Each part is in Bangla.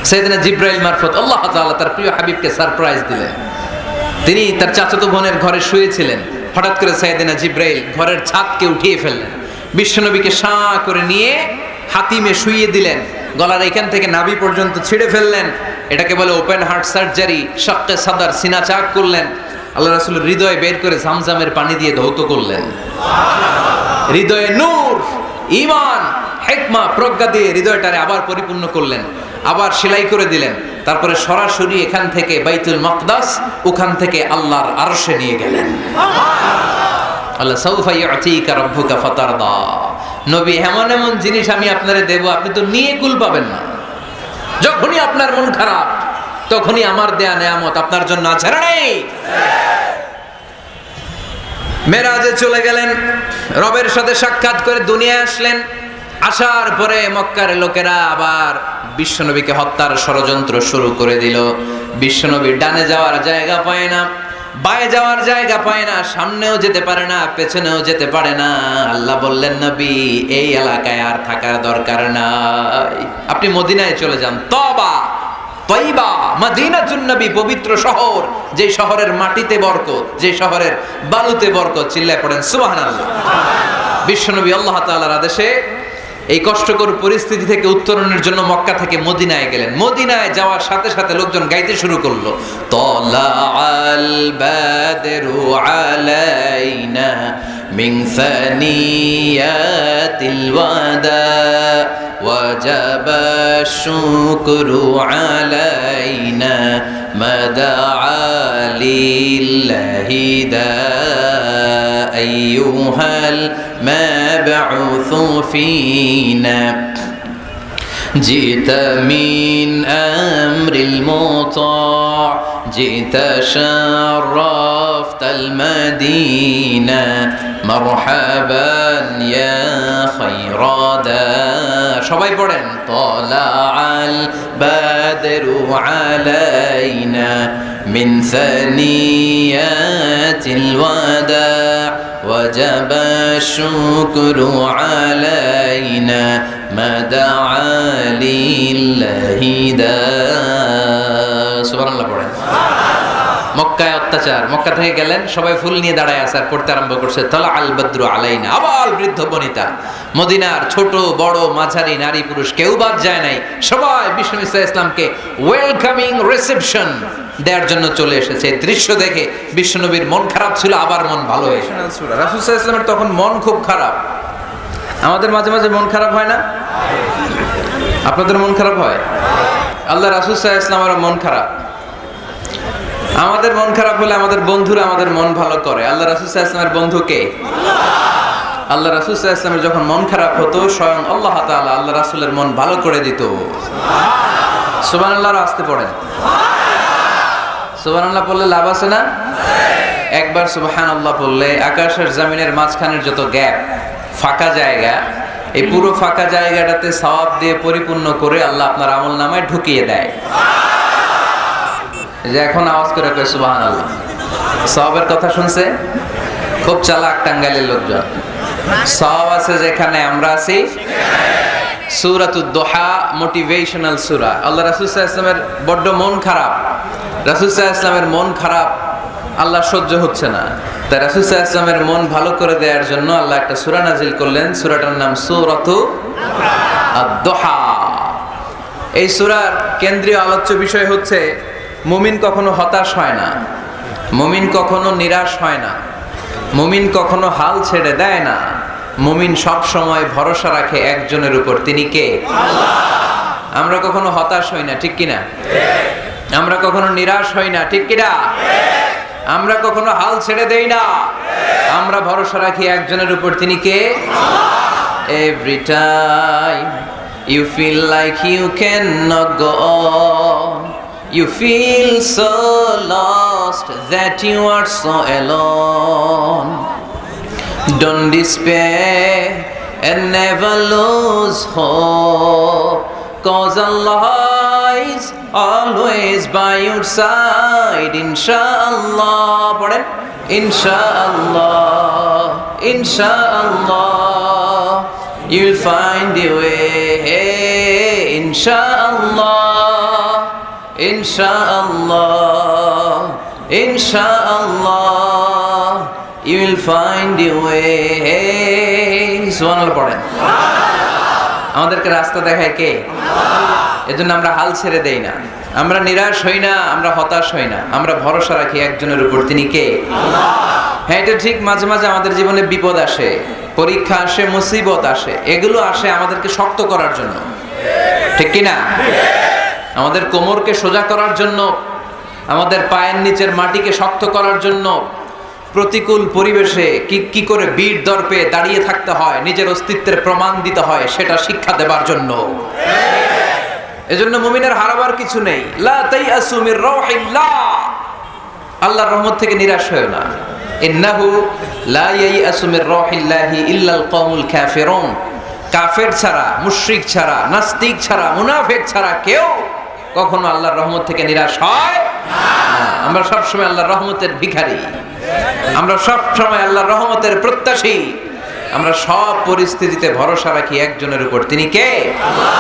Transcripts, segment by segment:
সাইয়েদনা জিব্রাইল মারফত আল্লাহ তাআলা তার প্রিয় হাবিবকে সারপ্রাইজ দিলেন। তিনি তার চাচাতো বোনের ঘরে শুয়েছিলেন, হঠাৎ করে সাইয়েদনা জিব্রাইল ঘরের ছাদকে উঠিয়ে ফেললেন, বিশ্বনবীকে শাঁ করে নিয়ে হাতিমে শুইয়ে দিলেন, গলার এখান থেকে নাভি পর্যন্ত ছিঁড়ে ফেললেন। এটাকে বলে ওপেন হার্ট সার্জারি, শাক্কে সাদার, সিনা চাক করলেন। আল্লাহ রাসূলের হৃদয় বের করে জামজামের পানি দিয়ে ধৌত করলেন। হৃদয়ে নূর, ঈমান, হিকমা, প্রজ্ঞা দিয়ে হৃদয়টারে আবার পরিপূর্ণ করলেন, আবার সেলাই করে দিলেন। তারপরে সরাসরি এখান থেকে বাইতুল মাকদাস, ওখান থেকে আল্লাহর আরশে নিয়ে গেলেন। আল্লাহ সাউফা ইউতিকা রাব্বুকা ফাতারদা, নবী এমন এমন জিনিস আমি আপনারে দেব, আপনি তো নিয়ে কুল পাবেন না। যখনই আপনার মন খারাপ, তখনই আমার দেয়া নেয়ামত আপনার জন্য আছে না নেই? মেরাজে চলে গেলেন, রবের সাথে সাক্ষাৎ করে দুনিয়ায় আসলেন। আসার পরে মক্কার লোকেরা আবার বিশ্বনবীকে হত্যার ষড়যন্ত্র শুরু করে দিল। বিশ্বনবী ডানে যাওয়ার জায়গা পায় না, বায়ে যাওয়ার জায়গা পায় না, সামনেও যেতে পারে না, পেছনেও যেতে পারে না। আল্লাহ বললেন, নবী এই এলাকায় আর থাকার দরকার নাই, আপনি মদিনায় চলে যান। তবা তয়বা মদিনাতুন নবী, পবিত্র শহর, যে শহরের মাটিতে বরকত, যে শহরের বালুতে বরকত। চিল্লায় পড়েন সুবহানাল্লাহ। বিশ্বনবী আল্লাহ তাআলার আদেশে এই কষ্টকর পরিস্থিতি থেকে উত্তরণের জন্য মক্কা থেকে মদিনায় গেলেন। মদিনায় যাওয়ার সাথে সাথে লোকজন গাইতে শুরু করলো, তালাআল বাদরু আলাইনা মিন সানিয়াতিল ওয়াদা ওয়াজাবা শুকরু আলাইনা মাদাআ লিল্লাহি দা আইয়ুহাল مبعوث فينا جئت من أمر المطاع جئت شرفت المدينة مرحبا يا خير دار সবাই পড়েন طلع البدر علينا من ثنيات الوداع وجب الشكر علينا ما دعا لله داع সুবহানাল্লাহ পড়েন। মক্কায় অত্যাচার, মক্কা থেকে গেলেন, সবাই ফুল নিয়ে দাঁড়ায় আছে আর পড়তে আরম্ভ করছে তালা আল বদরু আলাইনা। আবার বৃদ্ধ বনিতা, মদিনার ছোট বড় মাঝারি নারী পুরুষ কেউ বাদ যায় নাই, সবাই বিষ্ণু ইসা ইসলামকে ওয়েলকামিং রিসেপশন দেওয়ার জন্য চলে এসেছে। দৃশ্য দেখে বিশ্বনবীর মন খারাপ ছিল, আবার মন ভালো হয়েছে। রাসূল সাল্লাল্লাহু আলাইহি ওয়াসাল্লামের তখন মন খুব খারাপ। আমাদের মাঝে মাঝে মন খারাপ হয় না? আপনাদের মন খারাপ হয়? আল্লাহ রাসূল সাল্লাল্লাহু আলাইহি ওয়াসাল্লামের মন খারাপ। আমাদের মন খারাপ হলে আমাদের বন্ধুরা আমাদের মন ভালো করে। আল্লাহ রাসূল সাল্লাল্লাহু আলাইহি ওয়াসাল্লামের বন্ধু কে? আল্লাহ রাসূল সাল্লাল্লাহু আলাইহি ওয়াসাল্লামের যখন মন খারাপ হতো, স্বয়ং আল্লাহ তাআলা আল্লাহ রাসূলের মন ভালো করে দিত। সুবহানাল্লাহ, আসতে পড়েন সুবহানাল্লাহ। পড়লে লাভ আছে না? একবার সুবহানাল্লাহ পড়লে আকাশের জমিনের মাঝখানের যত গ্যাপ, ফাঁকা জায়গা, এই পুরো ফাঁকা জায়গাটাতে সওয়াব দিয়ে পরিপূর্ণ করে আল্লাহ আপনার আমলনামায় ঢুকিয়ে দেয়। যে এখন আওয়াজ করে কয় সুবহানাল্লাহ, সওয়াবের কথা শুনছে? খুব চালাক টাঙ্গাইলের লোকজন। সওয়াব আছে যেখানে, আমরা আছি সূরাতুদ দুহা, মোটিভেশনাল সূরা। আল্লাহ রাসূল সাল্লাল্লাহু আলাইহি ওয়াসাল্লামের বড্ড মন খারাপ। রাসূল সাল্লাল্লাহু আলাইহি ওয়াসাল্লামের মন খারাপ, আল্লাহ সহ্য হচ্ছে না। তাই রাসূল সাল্লাল্লাহু আলাইহি ওয়াসাল্লামের মন ভালো করে দেওয়ার জন্য আল্লাহ একটা সূরা নাজিল করলেন। সূরাটার নাম সূরাতু আদ-দুহা। এই সূরার কেন্দ্রীয় আলোচ্য বিষয় হচ্ছে মুমিন কখনো হতাশ হয় না, মুমিন কখনো নিরাশ হয় না, মুমিন কখনো হাল ছেড়ে দেয় না। মুমিন সব সময় ভরসা রাখে একজনের উপর, তিনি কে? আল্লাহ। আমরা কখনো হতাশ হই না, ঠিক কিনা? আমরা কখনো নিরাশ হই না, ঠিক কিনা? আমরা কখনো হাল ছেড়ে দেই না, আমরা ভরসা রাখি একজনের উপর, তিনি কে? আল্লাহ। Every time you feel like you cannot go on, you feel so lost that you are so alone. Don't despair and never lose hope, 'cause Allah is always by your side. Inshallah, পড়েন Inshallah, Inshallah, you'll find a way. Inshallah. ইনশাআল্লাহ ইনশাআল্লাহ you will find your way সুবহানাল্লাহ পড়েন। আমাদেরকে রাস্তা দেখায় কে? এজন্য আমরা হাল ছেড়ে দেই না, আমরা নিরাশ হই না, আমরা হতাশ হই না, আমরা ভরসা রাখি একজনের উপর, তিনি কে? আল্লাহ। হ্যাঁ, এটা ঠিক, মাঝে মাঝে আমাদের জীবনে বিপদ আসে, পরীক্ষা আসে, মুসিবত আসে, এগুলো আসে আমাদেরকে শক্ত করার জন্য, ঠিক কি না? আমাদের কোমরকে সোজা করার জন্য, আমাদের পায়ের নিচের মাটিকে শক্ত করার জন্য, প্রতিকূল পরিবেশে কি করে বীর দর্পে দাঁড়িয়ে থাকতে হয়, নিজের অস্তিত্বের প্রমাণ দিতে হয়, সেটা শিক্ষা দেবার জন্য। এজন্য মুমিনের হারাবার কিছু নেই। লা তাইয়াসু মির রাউহিল্লাহ, আল্লাহর রহমত থেকে নিরাশ হয়ো না। ইন্নাহু লা ইয়াইয়াসু মির রাউহিল্লাহি ইল্লাল কওমুল কাফিরুন, কাফের ছাড়া, মুশরিক ছাড়া, নাস্তিক ছাড়া, মুনাফিক ছাড়া কেউ কখনো আল্লাহর রহমত থেকে নিরাশ হয় না। আমরা সব সময় আল্লাহর রহমতের ভিখারি, আমরা সব সময় আল্লাহর রহমতের প্রত্যাশী, আমরা সব পরিস্থিতিতে ভরসা রাখি একজনের উপর, তিনি কে? আল্লাহ।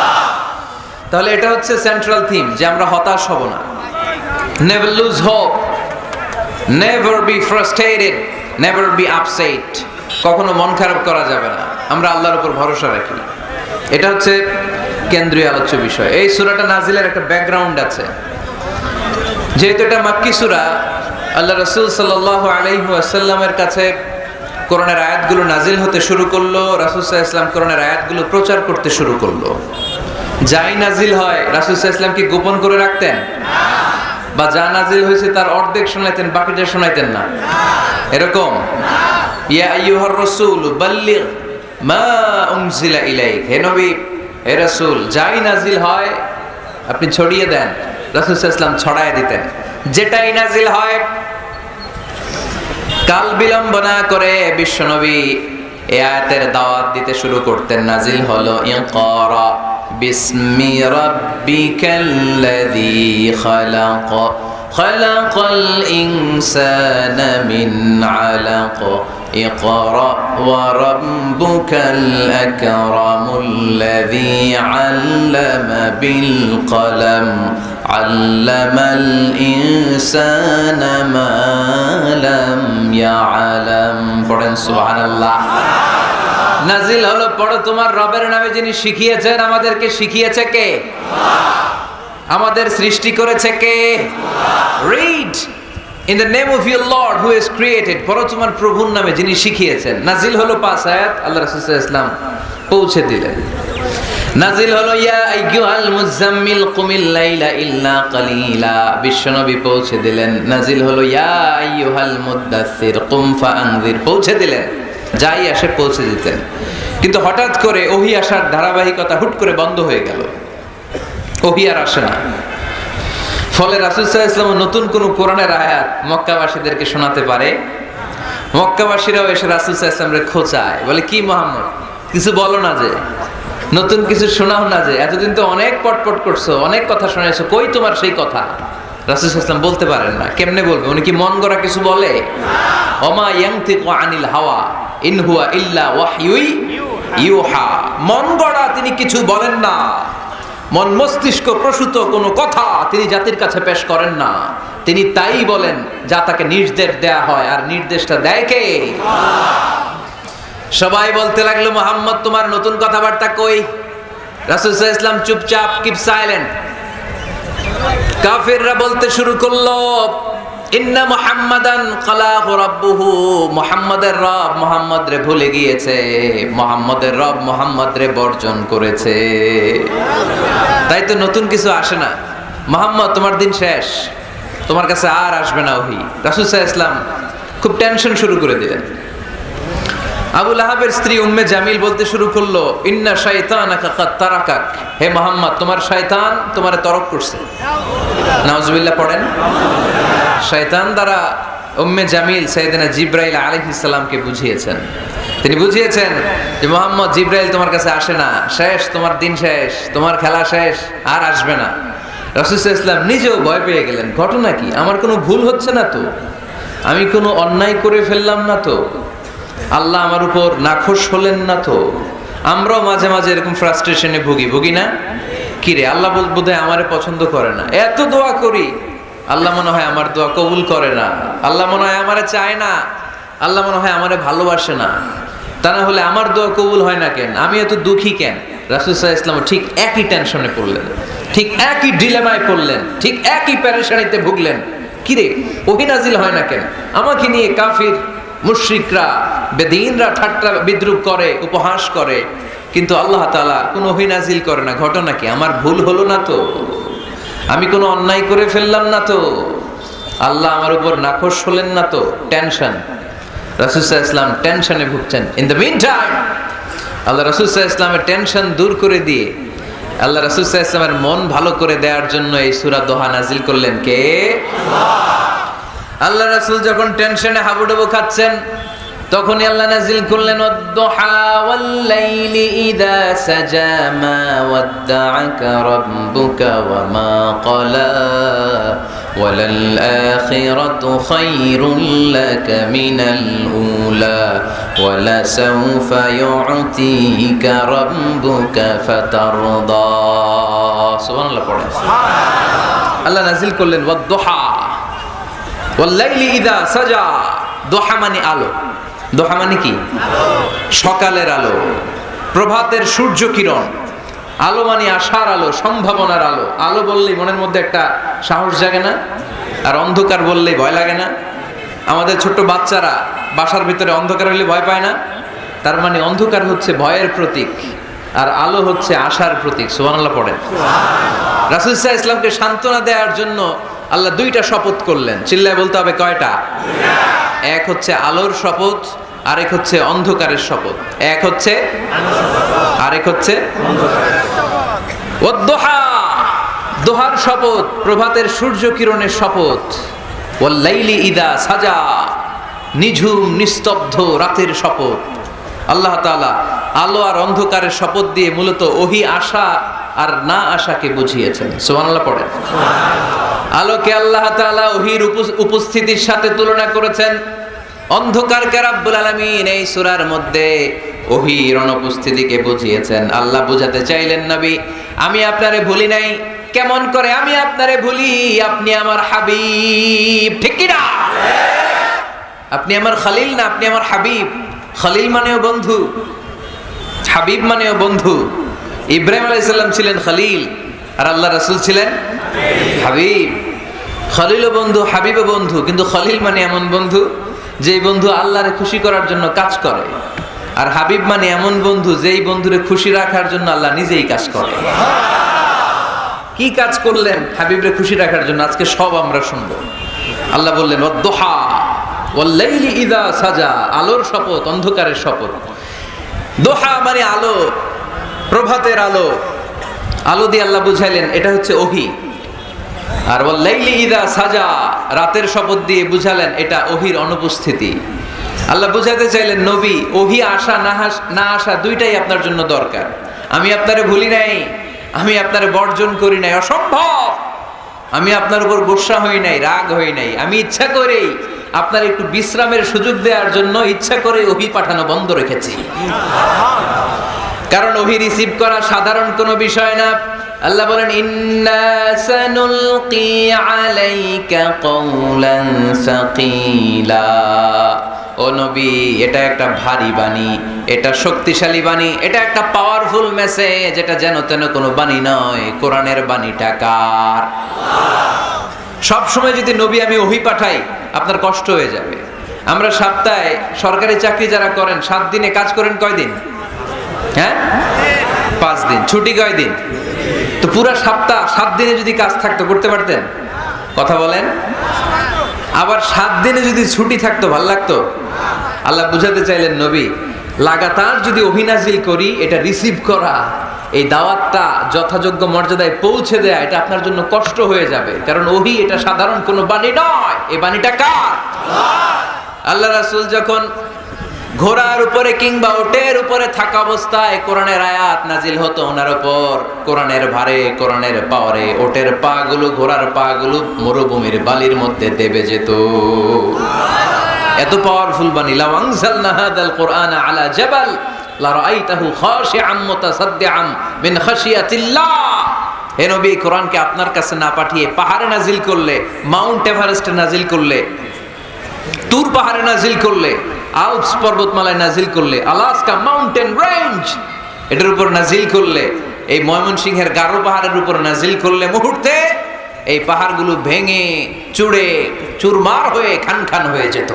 তাহলে এটা হচ্ছে সেন্ট্রাল থিম, যে আমরা হতাশ হব না। Never lose hope, never be frustrated, never be upset, কখনো মন খারাপ করা যাবে না, আমরা আল্লাহর উপর ভরসা রাখি। এটা হচ্ছে কেন্দ্রীয় আলোচ্য বিষয়। এই সূরাটা নাজিলের একটা ব্যাকগ্রাউন্ড আছে, যেহেতু এটা মাক্কি সূরা, আল্লাহ রাসূল সাল্লাল্লাহু আলাইহি ওয়াসাল্লামের কাছে কোরআনের আয়াতগুলো নাজিল হতে শুরু করলো, রাসূল সাল্লাল্লাহু আলাইহি ওয়াসাল্লাম কোরআনের আয়াতগুলো প্রচার করতে শুরু করলো। যাই নাজিল হয় রাসূল সাল্লাল্লাহু আলাইহি ওয়াসাল্লাম কি গোপন করে রাখতেন? বা যা নাজিল হয়েছে তার অর্ধেক শোনাইতেন, বাকিটা শোনাইতেন না? এরকম? ইয়া আইয়ুহার রাসূল বাল্লিগ মা উনজিলা ইলাইক, হে নবী, হে রাসূল, যাই নাজিল হয় আপনি ছড়িয়ে দেন। রাসূল সাল্লাল্লাহু আলাইহি ওয়াসাল্লাম ছড়ায় দিতেন, যেটাই নাজিল হয়। কাল বিলম্ব না করে বিশ্বনবী এই আয়াতের দাওয়াত দিতে শুরু করতেন। নাজিল হলো ইকরা বিসমি রাব্বিকাল্লাযী খালাক, খালাকাল ইনসানা মিন আলাক, ইকরা ওয়া রাব্বুকাল আকরামুল্লাযী আল্লামা বিল কলম, আল্লামাল ইনসানা মা লাম ইয়ালাম। পড়েন সুবহানাল্লাহ। নাজিল হলো, পড়ো, তোমার রবের নামে যিনি শিখিয়েছেন। আমাদেরকে শিখিয়েছে কে? আল্লাহ। আমাদের সৃষ্টি করেছে কে? Allah. Read in the name of your lord who has created, পড়ো তোমার প্রভুর নামে যিনি শিখিয়েছেন। নাজিল হলো 5 আয়াত, আল্লাহ রাসূল সাল্লাল্লাহু আলাইহি ওয়াসাল্লাম পৌঁছে দিলেন। নাজিল হলো ইয়া আইয়ুহাল মুযাম্মিল কুমিল লাইলা ইল্লা কালিলা, বিশ্বনবী পৌঁছে দিলেন। নাজিল হলো ইয়া আইয়ুহাল মুদ্দাসসির কুম ফাআনযির, পৌঁছে দিলেন। যাই আসে পৌঁছে দিতেন। কিন্তু হঠাৎ করে ওহী আসার ধারাবাহিকতা হুট করে বন্ধ হয়ে গেল, ওহী আর আসে না। ফলে রাসূল সাল্লাল্লাহু আলাইহি ওয়াসাল্লাম নতুন কোন কোরআনের আয়াত মক্কাবাসীদেরকে শোনাতে পারে। মক্কাবাসীরাও এসে রাসূল সাল্লাল্লাহু আলাইহি ওয়াসাল্লামকে খোঁচায়, বলে কি মুহাম্মদ, কিছু বলো না যে, নতুন কিছু শোনাও না যে, এতদিন তো অনেক পটপট করছো, অনেক কথা শুনেছো, কই তোমার সেই কথা? রাসূল সাল্লাল্লাহু আলাইহি ওয়াসাল্লাম বলতে পারেন না। কেমনে বলবে? উনি কি মন গড়া কিছু বলে? ওমা ইয়ানতিকু আনিল হাওয়া ইন হুয়া ইল্লা ওয়াহয়ুই ইউহা, মন গড়া তিনি কিছু বলেন না, মন মস্তিষ্ক প্রসূত কোনো কথা তিনি জাতির কাছে পেশ করেন না। তিনি তাই বলেন যা তাকে নির্দেশ দেয়া হয়, আর নির্দেশটা দেয় কে? সবাই বলতে লাগলো, মুহাম্মদ তোমার নতুন কথাবার্তা কই? রাসূল সাল্লাল্লাহু আলাইহি ওয়াসাল্লাম চুপচাপ, কিপ সাইলেন্ট। কাফিররা বলতে শুরু করলো, ইন্না মুহাম্মাদান খালাহু রাব্বুহু, মুহাম্মাদের রব মুহাম্মদ রে ভুলে গিয়েছে, মুহাম্মাদের রব মুহাম্মদ রে বর্জন করেছে, তাই তো নতুন কিছু আসে না। মুহাম্মদ তোমার দিন শেষ, তোমার কাছে আর আসবে না ওহী। রাসূল সাল্লাল্লাহু আলাইহি ওয়াসাল্লাম খুব টেনশন শুরু করে দিলেন। আবু লাহাবের স্ত্রী উম্মে জামিল বলতে শুরু করলো, ইন্না শাইতানাকা কাদ তারাকাক, হে মুহাম্মদ তোমার শয়তান তোমারে তরক করছে। নাউজুবিল্লাহ পড়েন। শয়তান দ্বারা উম্মে জামিল সাইয়েদনা জিবরাইল আলাইহিস সালামকে বুঝিয়েছেন। তিনি বুঝিয়েছেন যে মুহাম্মদ, জিবরাইল তোমার কাছে আসে না, শেষ, তোমার দিন শেষ, তোমার খেলা শেষ, আর আসবে না। রাসূল সাল্লাল্লাহু আলাইহি ওয়াসাল্লাম নিজেও ভয় পেয়ে গেলেন। ঘটনা কি? আমার কোনো ভুল হচ্ছে না তো? আমি কোনো অন্যায় করে ফেললাম না তো? আল্লাহ আমার উপর নাখোশ হলেন না তো? আমরাও মাঝে মাঝে এরকম ফ্রাস্ট্রেশনে ভুগি না? কিরে আল্লাহ বোধহয় আমারে পছন্দ করে না, এত দোয়া করি আল্লাহ মনে হয় আমার দোয়া কবুল করে না, আল্লাহ মনে হয় আমারে চায় না, আল্লাহ মনে হয় আমারে ভালোবাসে না, তা না হলে আমার দোয়া কবুল হয় না কেন, আমি এত দুঃখী কেন? রাসূল সাল্লাল্লাহু আলাইহি ওয়াসাল্লাম ঠিক একই টেনশনে পড়লেন, ঠিক একই ডিলেমায় পড়লেন, ঠিক একই পেরেশানিতে ভুগলেন। কিরে ওহী নাজিল হয় না কেন? আমাকে নিয়ে কাফির মুশরিকরা বেদিনরা ঠাট্টা বিদ্রুপ করে, উপহাস করে, কিন্তু আল্লাহ তাআলা কোনো ওহী নাজিল করে না। ঘটনা কি? আমার ভুল হলো না তো? আমি কোনো অন্যায় করে ফেললাম না তো? আল্লাহ আমার উপর নাখোশ হলেন না তো? টেনশন। রাসূল সাল্লাল্লাহু আলাইহি ওয়াসাল্লাম টেনশনে ভুগছেন। ইন দ্য মিন টাইম আল্লাহ রাসূল সাল্লাল্লাহু আলাইহি ওয়াসাল্লামের টেনশন দূর করে দিয়ে আল্লাহ রাসূল সাল্লাল্লাহু আলাইহি ওয়াসাল্লামের মন ভালো করে দেওয়ার জন্য এই সূরা দোহা নাজিল করলেন কে? আল্লাহ রাসূল যখন টেনশনে হাবুডুবু খাচ্ছেন তখনই আল্লাহ নাজিল করলেন ওয়াদ-দুহা ওয়াল-লাইলি ইযা সাজা মা ওয়াদ্দা'আকা রাব্বুকা ওয়া মা ক্বালা ওয়ালাল আখিরাতু খায়রুল লাকা মিনাল উলা ওয়ালা সাওফা ইউ'তিকা রাব্বুকা ফাতারদা। সুবহানাল্লাহ পড়েন। আল্লাহ নাজিল করলেন ওয়াদ-দুহা ওয়াল-লাইলি ইযা সাজা। দোহা মানে আলো। দোহা মানে কি? সকালের আলো, প্রভাতের সূর্য কিরণ। আলো মানে আশার আলো, সম্ভাবনার আলো। আলো বললেই মনের মধ্যে একটা সাহস জাগে না? আর অন্ধকার বললেই ভয় লাগে না? আমাদের ছোট্ট বাচ্চারা বাসার ভিতরে অন্ধকার হলে ভয় পায় না? তার মানে অন্ধকার হচ্ছে ভয়ের প্রতীক আর আলো হচ্ছে আশার প্রতীক। সুবহানাল্লাহ পড়েন। রাসূল সাল্লাল্লাহু আলাইহি ওয়াসাল্লামকে সান্ত্বনা দেওয়ার জন্য আল্লাহ দুইটা শপথ করলেন। চিল্লায় বলতে হবে কয়টা? এক হচ্ছে আলোর শপথ, আরেক হচ্ছে অন্ধকারের শপথ। এক হচ্ছে আরেক হচ্ছে ওয়াদ-দুহা, দোহার শপথ, প্রভাতের সূর্য কিরণের শপথ। ওয়াল-লাইলি ইযা সাজা, নিঝুম নিস্তব্ধ রাতের শপথ। আল্লাহ তাআলা আলো আর অন্ধকারের শপথ দিয়ে মূলত ওহী আশা আর না আশাকে বুঝিয়েছেন। সুবহানাল্লাহ পড়েন। আলোকে আল্লাহ তাআলা ওহীর উপস্থিতির সাথে তুলনা করেছেন। অন্ধকারকে রাব্বুল আলামিন এই সূরার মধ্যে ওহীর অনুপস্থিতিকে বুঝিয়েছেন। আল্লাহ বুঝাতে চাইলেন নবী আমি আপনারে ভুলি নাই। কেমন করে আমি আপনারে ভুলি? আপনি আমার হাবিব, ঠিক কি না? আপনি আমার খলিল না, আপনি আমার হাবিব। খলিল মানেও বন্ধু, হাবিব মানেও বন্ধু। ইব্রাহিম আলাইহিস সালাম ছিলেন খলিল আর আল্লাহ রাসূল ছিলেন হাবিব। খলিলও বন্ধু, হাবিবও বন্ধু, কিন্তু খলিল মানে এমন বন্ধু যেই বন্ধু আল্লাহরে খুশি করার জন্য কাজ করে, আর হাবিব মানে এমন বন্ধু যেই বন্ধুরে খুশি রাখার জন্য আল্লাহ নিজেই কাজ করে। কি কাজ করলেন হাবিবরে খুশি রাখার জন্য? আজকে সব আমরা শুনবো। আল্লাহ বললেন ওয়াদ-দুহা ওয়াল-লাইলি ইযা সাজা, আলোর শপথ, অন্ধকারের শপথ। দোহা মানে আলো, প্রভাতের আলো। আলো দিয়ে আল্লাহ বুঝাইলেন এটা হচ্ছে ওহী। আর ওয়াল-লাইলি ইযা সাজা, রাতের শপথ দিয়ে বুঝালেন এটা ওহীর অনুপস্থিতি। আল্লাহ বুঝাতে চাইলেন নবী ওহী আসা না আসা দুইটাই আপনার জন্য দরকার। আমি আপনারে ভুলি নাই, আমি আপনারে বর্জন করি নাই, অসম্ভব। আমি আপনার উপর গোসা হই নাই, রাগ হই নাই। আমি ইচ্ছা করেই আপনার একটু বিশ্রামের সুযোগ দেওয়ার জন্য ইচ্ছা করে ওহী পাঠানো বন্ধ রেখেছি। কারণ ওহী রিসিভ করা সাধারণ কোনো বিষয় না। আল্লাহ বলেন ইন্না সানুলকি আলাইকা কওলান সাকিলা। ও নবী এটা একটা ভারী বাণী, এটা শক্তিশালী বাণী, এটা একটা পাওয়ারফুল মেসেজ। এটা যেন তেন কোনো বাণী নয়, কোরআনের বাণীটা কার? সব সময় যদি নবী আমি ওহী পাঠাই আপনার কষ্ট হয়ে যাবে। আমরা সপ্তাহে সরকারি চাকরি যারা করেন 7 দিনে কাজ করেন কয়দিন? হ্যাঁ 5 দিন। ছুটি কয়দিন? তো পুরো সপ্তাহ 7 দিনে যদি কাজ থাকতো করতে পারতেন? কথা বলেন। আবার 7 দিনে যদি ছুটি থাকতো ভালো লাগতো? আল্লাহ বুঝাতে চাইলেন নবী লাগাতার যদি ওহী নাজিল করি এটা রিসিভ করা, এই দাওয়াতটা যথাযোগ্য মর্যাদায় পৌঁছে দেয়া এটা আপনার জন্য কষ্ট হয়ে যাবে। কারণ ওহী এটা সাধারণ কোনো বাণী নয়, এই বাণীটা কার? আল্লাহ রাসূল যখন ঘোড়ার উপরে কিংবা ওটের উপরে থাকা অবস্থায় কোরআনের আয়াত নাজিল হতো ওনার উপর, কোরআনের ভারে, কোরআনের পাওয়ারে ওটের পা গুলো, ঘোড়ার পা গুলো মরুভূমির বালির মধ্যে দেবে যেত। এত পাওয়ারফুল বাণী। লাউ আনজালনা হাযাল কুরআনা আলা জাবাল লা রাআইতাহু খাশিআম মুতাসাদ্দিআম মিন খাশিয়াতিল্লাহ। হে নবী, কোরআনকে আপনার কাছে না পাঠিয়ে পাহাড়ে নাজিল করলে, মাউন্ট এভারেস্টে নাজিল করলে, তুর পাহাড়ে নাজিল করলে, আল্পস পর্বতমালায় নাজিল করলে, আলাস্কা মাউন্টেন রেঞ্জ এটার উপর নাজিল করলে, এই ময়মনসিংহের গারো পাহাড়ের উপর নাজিল করলে, মুহূর্তে এই পাহাড়গুলো ভেঙে চুড়ে চুরমার হয়ে খান খান হয়ে যেত।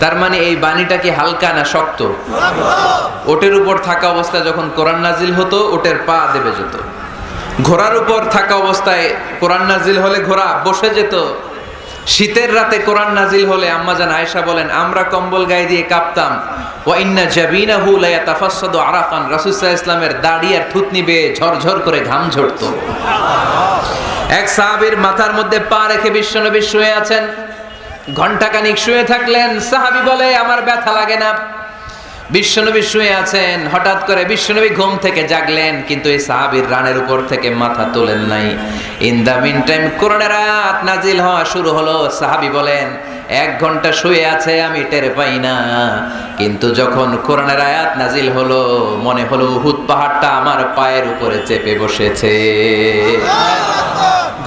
তার মানে এই বাণীটা কি হালকা না শক্ত? ওটের উপর থাকা অবস্থায় যখন কোরআন নাজিল হতো, ওটের পা দেবে যেত। ঘোড়ার উপর থাকা অবস্থায় কোরআন নাজিল হলে ঘোড়া বসে যেত। শীতের রাতে কোরআন নাজিল হলে আম্মাজান আয়েশা বলেন, আমরা কম্বল গায়ে দিয়ে কাঁপতাম। ওয়া ইন্না জাবিনাহু লা ইয়াতাফাসসাদু আরাকান, রাসূল সাল্লাল্লাহু আলাইহি ওয়াসাল্লামের দাড়ি আর থুতনি বেয়ে ঝরঝর করে ঘাম ঝরতো। এক সাহাবীর মাথার মধ্যে পা রেখে বিশ্বনবী শুয়ে আছেন। ঘণ্টাখানিক শুয়ে থাকলেন। সাহাবী বলে, আমার ব্যথা লাগে না। বিশ্বনবী শুয়ে আছেন, হঠাৎ করে বিশ্বনবী ঘুম থেকে জাগলেন, কিন্তু এই সাহাবীর রানের উপর থেকে মাথা তোলেন নাই। ইন দা মিন টাইম কোরআনের আয়াত নাজিল হওয়া শুরু হলো। সাহাবী বলেন, 1 ঘন্টা শুয়ে আছে আমি টের পাই না, কিন্তু যখন কোরআনের আয়াত নাজিল হলো মনে হলো উহুদ পাহাড়টা আমার পায়ের উপরে চেপে বসেছে।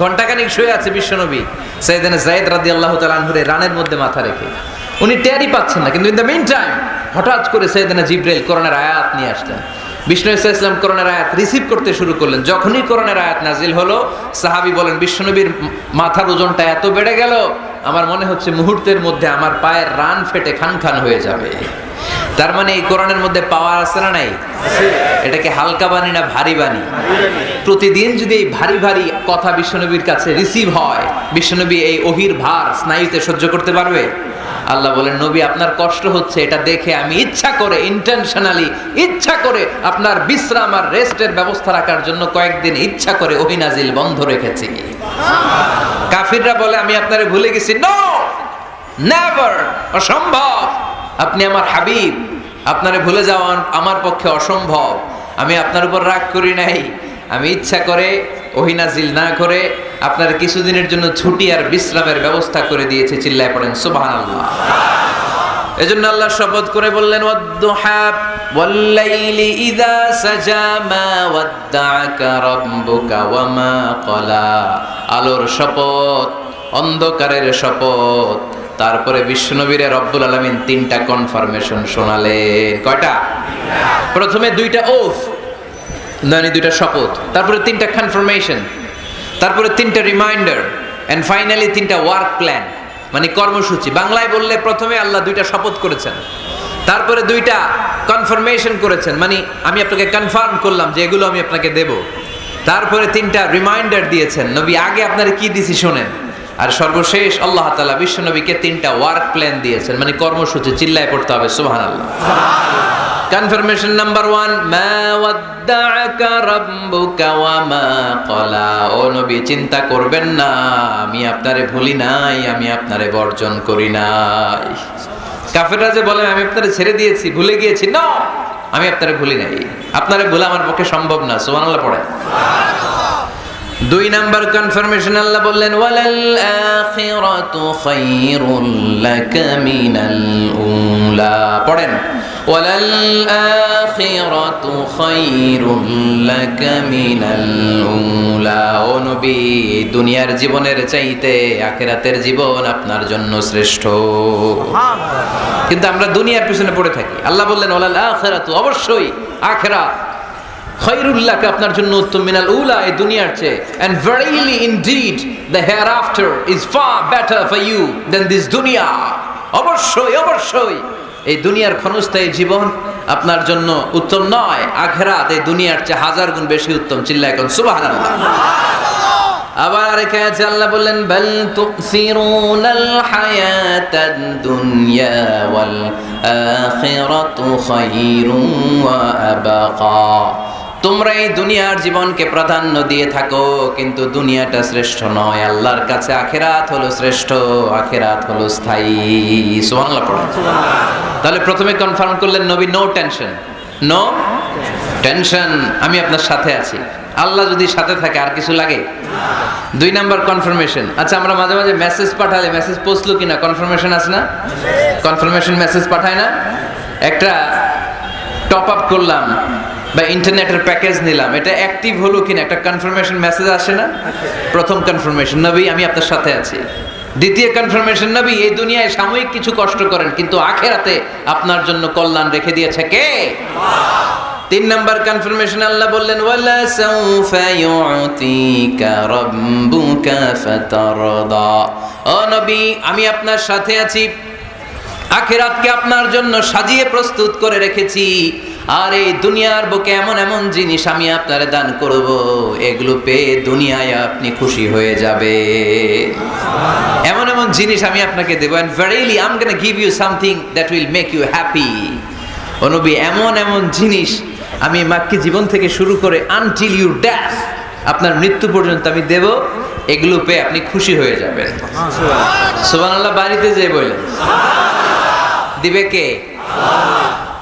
ঘণ্টাখানিক শুয়ে আছে বিশ্বনবী সাইয়েদনা যায়েদ রাদিয়াল্লাহু তাআলা আনহুর রানের মধ্যে মাথা রেখে। উনি টেরই পাচ্ছেন না, কিন্তু ইন দ্য মিন টাইম হঠাৎ করে সাইয়েদনা জিবরাইল কোরআনের আয়াত নিয়ে আসলেন। বিষ্ণু সাল্লাল্লাহু আলাইহি ওয়াসাল্লাম কোরআনের আয়াত রিসিভ করতে শুরু করলেন। যখনই কোরআনের আয়াত নাজিল হলো, সাহাবী বলেন, বিশ্বনবীর মাথার ওজনটা এত বেড়ে গেল, আমার মনে হচ্ছে মুহূর্তের মধ্যে আমার পায়ের রান ফেটে খান খান হয়ে যাবে। তার মানে এই কোরআনের মধ্যে পাওয়ার আছে না নাই? এটাকে হালকা বাণী না ভারী বাণী? প্রতিদিন যদি এই ভারী ভারী কথা বিশ্বনবীর কাছে রিসিভ হয়, বিশ্বনবী এই ওহির ভার স্নায়ুতে সহ্য করতে পারবে? আল্লাহ বলেন, নবী আপনার কষ্ট হচ্ছে, এটা দেখে আমি ইচ্ছা করে ইন্টেনশনালি ইচ্ছা করে আপনার বিশ্রাম আর রেস্টের ব্যবস্থা রাখার জন্য কয়েকদিন ইচ্ছা করে ওহী নাজিল বন্ধ রেখেছি। কাফিররা বলে, আমি আপনারে ভুলে গেছি। নো, নেভার, অসম্ভব। আপনি আমার হাবিব, আপনারে ভুলে যাওয়া আমার পক্ষে অসম্ভব। আমি আপনার উপর রাগ করি নাই, আমি ইচ্ছা করে ওহী নাজিল না করে আপনার কিছুদিনের জন্য ছুটি আর বিশ্রামের ব্যবস্থা করে দিয়েছে। চিল্লায় পড়েন সুবহানাল্লাহ। এজন্য আল্লাহ শপথ করে বললেন, ওয়াদ-দুহা ওয়াল-লাইলি ইযা সাজা মা ওয়াদ্দাআকা রাব্বুকা ওয়া মা ক্বালা। আলোর শপথ, অন্ধকারের শপথ। তারপরে বিশ্বনবীরে রব্বুল আলামিন 3টা কনফার্মেশন শোনালেন। কয়টা? প্রথমে 2টা ওফ, মানে 2টা শপথ, তারপরে 3টা কনফার্মেশন, তারপরে 3টা রিমাইন্ডার, এন্ড ফাইনালি 3টা ওয়ার্ক প্ল্যান, মানে কর্মসূচি। বাংলায় বললে প্রথমে আল্লাহ 2টা শপথ করেছেন, তারপরে 2টা কনফার্মেশন করেছেন, মানে আমি আপনাকে কনফার্ম করলাম যে এগুলো আমি আপনাকে দেব। তারপরে 3টা রিমাইন্ডার দিয়েছেন, নবী আগে আপনারা কি দিছি শোনেন। আর সর্বশেষ আল্লাহ তাআলা বিশ্বনবীকে 3টা ওয়ার্ক প্ল্যান দিয়েছেন, মানে কর্মসূচি। চিল্লায় পড়তে হবে সুবহানাল্লাহ। কনফার্মেশন নাম্বার 1, মা ওয়াদ্দাআকা রাব্বুকা ওয়া মা ক্বালা। ও নবী, চিন্তা করবেন না, আমি আপনারে ভুলি নাই, আমি আপনারে বর্জন করি নাই। কাফেররা যে বলে আমি আপনারে ছেড়ে দিয়েছি, ভুলে গিয়েছি, না, আমি আপনারে ভুলি নাই। আপনারে ভোলা আমার পক্ষে সম্ভব না। সুবহানাল্লাহ পড়েন। 2 নাম্বার কনফার্মেশন আল্লাহ বললেন, ওয়ালাল আখিরাতু খায়রুল লাকা মিনাল উলা। পড়েন, ওয়ালাল আখিরাতু খায়রুল লাকা মিনাল উলা। ও নবী, দুনিয়ার জীবনের চাইতে আখিরাতের জীবন আপনার জন্য শ্রেষ্ঠ। কিন্তু আমরা দুনিয়ার পিছনে পড়ে থাকি। আল্লাহ বললেন, ওয়ালাল আখিরাতু, অবশ্যই আখিরাত, খায়রুল লাকা, আপনার জন্য উত্তম, মিনাল উলা, এই দুনিয়ার চেয়ে, and verily indeed the hereafter is far better for you than this dunya. অবশ্যই অবশ্যই এই দুনিয়ার ক্ষণস্থায়ী জীবন আপনার জন্য উত্তম নয়, আখিরাত এই দুনিয়ার চেয়ে 1000 গুণ বেশি উত্তম। চিল্লায় কোন সুবহানাল্লাহ। আবার আরেক আয়াতে আল্লাহ বললেন, বাল তুসিরুনাল হায়াতাদ দুনিয়া ওয়াল আখিরাতু খায়রুন ওয়া আবাকা। তোমরা এই দুনিয়ার জীবনকে প্রাধান্য দিয়ে থাকো, কিন্তু দুনিয়াটা শ্রেষ্ঠ নয়। আল্লাহর কাছে আখিরাত হলো শ্রেষ্ঠ, আখিরাত হলো স্থায়ী। সুবহানাল্লাহ পড়ুন। তাহলে প্রথমে কনফার্ম করলেন নবী, নো টেনশন, নো টেনশন, আমি আপনার সাথে আছি। আল্লাহ যদি সাথে থাকে আর কিছু লাগে? 2 নাম্বার কনফার্মেশন। আচ্ছা, আমরা মাঝে মাঝে মেসেজ পাঠালে মেসেজ পৌঁছলো কিনা কনফার্মেশন আছে না? কনফার্মেশন মেসেজ পাঠায় না? একটা টপ আপ করলাম, বা ইন্টারনেটের প্যাকেজ নিলাম, এটা অ্যাক্টিভ হলো কিনা একটা কনফার্মেশন মেসেজ আসে না? প্রথম কনফার্মেশন, নবী আমি আপনার সাথে আছি। দ্বিতীয় কনফার্মেশন, নবী এই দুনিয়ায় সাময়িক কিছু কষ্ট করেন কিন্তু আখিরাতে আপনার জন্য কল্যাণ রেখে দিয়েছে কে? তিন নাম্বার কনফার্মেশন, আল্লাহ বললেন ওয়ালা সাউফা ইউতিকা রাব্বুকা ফাতারদা। ও নবী আমি আপনার সাথে আছি, আখিরাতকে আপনার জন্য সাজিয়ে প্রস্তুত করে রেখেছি, আর এই দুনিয়ার বুকে এমন এমন জিনিস আমি আপনারে দান করব, এগুলো পেয়ে দুনিয়ায় আপনি খুশি হয়ে যাবে। এমন এমন জিনিস আমি আপনাকে দেব, and verily I'm going to give you something that will make you happy. ও নবী এমন এমন জিনিস আমি মাক্কি জীবন থেকে শুরু করে until your death, আপনার মৃত্যু পর্যন্ত আমি দেব, এগুলো পেয়ে আপনি খুশি হয়ে যাবেন। সুবহানাল্লাহ। বাড়িতে যেয়ে বলেন দিবে কে?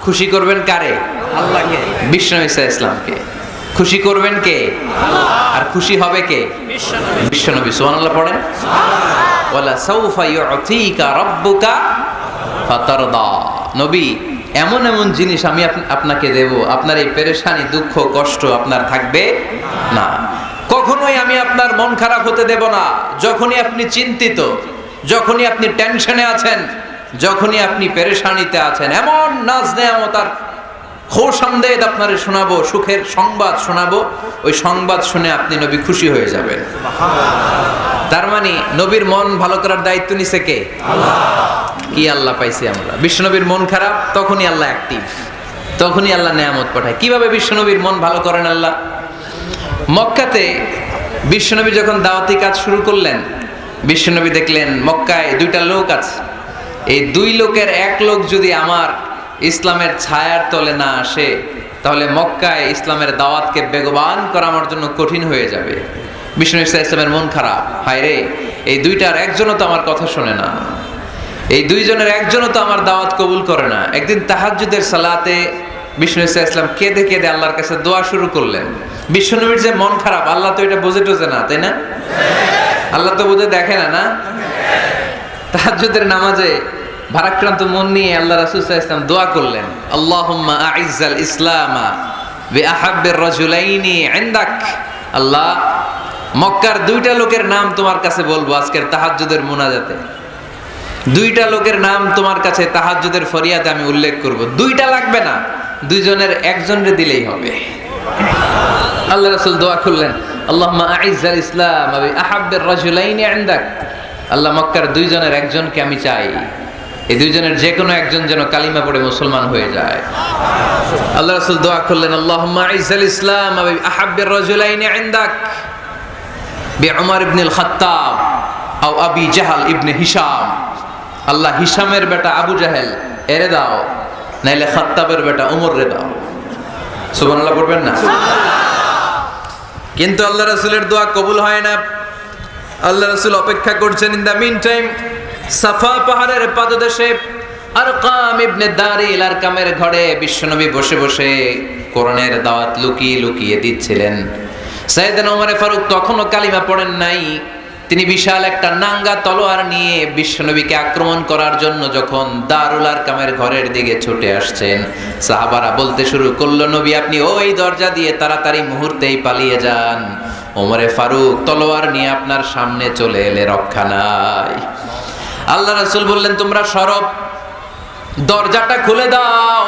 খুশি করবেন কারে? আল্লাহকে, বিষ্ণু ঈসা ইসলামকে। খুশি করবেন কে? আর খুশি হবে কে? বিশ্বনবী। সুবহানাল্লাহ পড়েন। ওয়ালা সাউফা ইউতিকা রাব্বুকা ফাতারদা। নবী এমন এমন জিনিস আমি আপনাকে দেব, আপনার এই পেরেশানি দুঃখ কষ্ট আপনার থাকবে না। কখনোই আমি আপনার মন খারাপ হতে দেব না। যখনই আপনি চিন্তিত, যখনই আপনি টেনশনে আছেন, যখনই আপনি পেরেশানিতে আছেন, এমন নাজ নেয়ামত আর খোশামদেদ আপনারে শোনাবো, সুখের সংবাদ শোনাবো, ওই সংবাদ শুনে আপনি নবী খুশি হয়ে যাবেন। তার মানে নবীর মন ভালো করার দায়িত্ব নিছে কে? আল্লাহ। কি আল্লাহ পাইছি আমরা? বিশ্বনবীর মন খারাপ, তখনই আল্লাহ অ্যাক্টিভ, তখনই আল্লাহ নেয়ামত পাঠায়। কিভাবে বিশ্বনবীর মন ভালো করেন আল্লাহ? মক্কাতে বিশ্বনবী যখন দাওয়াতি কাজ শুরু করলেন, বিশ্বনবী দেখলেন মক্কায় দুইটা লোক আছে, এই দুই লোকের এক লোক যদি আমার ইসলামের ছায়ার তলে না আসে, তাহলে মক্কায় ইসলামের দাওয়াতকে বেগবান করা আমার জন্য কঠিন হয়ে যাবে। বিষ্ণু ঈসা ইসলামের মন খারাপ, হায় রে, এই দুইটার একজনও তো আমার কথা শোনে না, এই দুইজনের একজনও তো আমার দাওয়াত কবুল করে না। একদিন তাহাজ্জুদের সালাতে বিষ্ণু ঈসা ইসলাম কেঁদে কেঁদে আল্লাহর কাছে দোয়া শুরু করলেন। বিশ্বনবীর যে মন খারাপ, আল্লাহ তো এটা বুঝে টুঝে না, তাই না? আল্লাহ তো বুঝে দেখে না, না? তাহাজ্জুদের নামাজে ভারাক্রান্ত মন নিয়ে আল্লাহ রাসূল সাল্লাল্লাহু আলাইহি ওয়াসাল্লাম দোয়া করলেন, আল্লাহুম্মা আইজ্জাল ইসলামা বিআহাব্বির রাজুলাইনি ইনদাক। আল্লাহ, মক্কার দুইটা লোকের নাম তোমার কাছে বলবো আজকের তাহাজ্জুদের মুনাজাতে, দুইটা লোকের নাম তোমার কাছে তাহাজ্জুদের ফরিয়াদে আমি উল্লেখ করব। দুইটা লাগবে না, দুইজনের একজনরে দিলেই হবে। আল্লাহ রাসূল দোয়া করলেন, আল্লাহুম্মা আইজ্জাল ইসলামা বিআহাব্বির রাজুলাইনি ইনদাক। আল্লাহ, মক্কার দুইজনের একজনকে আমি চাই, এই দুইজনের যে কোনো একজন যেন কালিমা পড়ে মুসলমান হয়ে যায়। আল্লাহ রাসূল দোয়া করলেন, আল্লাহুম্মা আইজ্জাল ইসলাম বিআহাব্বির রাজুলাইনি ইনদাক বিউমর ইবনুল খাত্তাব আও আবি জাহল ইবনে হিশাম। আল্লাহ, হিশামের বেটা আবু জাহেল এরে দাও, নাইলে খাত্তাবের বেটা উমর রে দাও। সুবহানাল্লাহ পড়বেন না? কিন্তু আল্লাহ রাসূলের দোয়া কবুল হয় না। আল্লাহ রাসূল অপেক্ষা করছেন। ইন দা মিন টাইম সাফা পাহাড়ের পাদদেশে আরকাম ইবনে দারিল আরকামের ঘরে বিশ্বনবী বসে বসে কোরআনের দাওয়াত লুকিয়ে লুকিয়ে দিচ্ছিলেন। সাইয়েদনা ওমর ফারুক তখনও কালিমা পড়েন নাই। তিনি বিশাল একটা নাঙ্গা তলোয়ার নিয়ে বিশ্বনবীকে আক্রমণ করার জন্য যখন দারুল আরকামের ঘরের দিকে ছুটে আসছেন, সাহাবারা বলতে শুরু করলো, নবী আপনি ওই দরজা দিয়ে তাড়াতাড়ি মুহূর্তেই পালিয়ে যান। ওমরে ফারুক তলোয়ার নিয়ে আপনার সামনে চলে এলে রক্ষা নাই। আল্লাহ রাসূল বললেন, তোমরা সরব, দরজাটা খুলে দাও,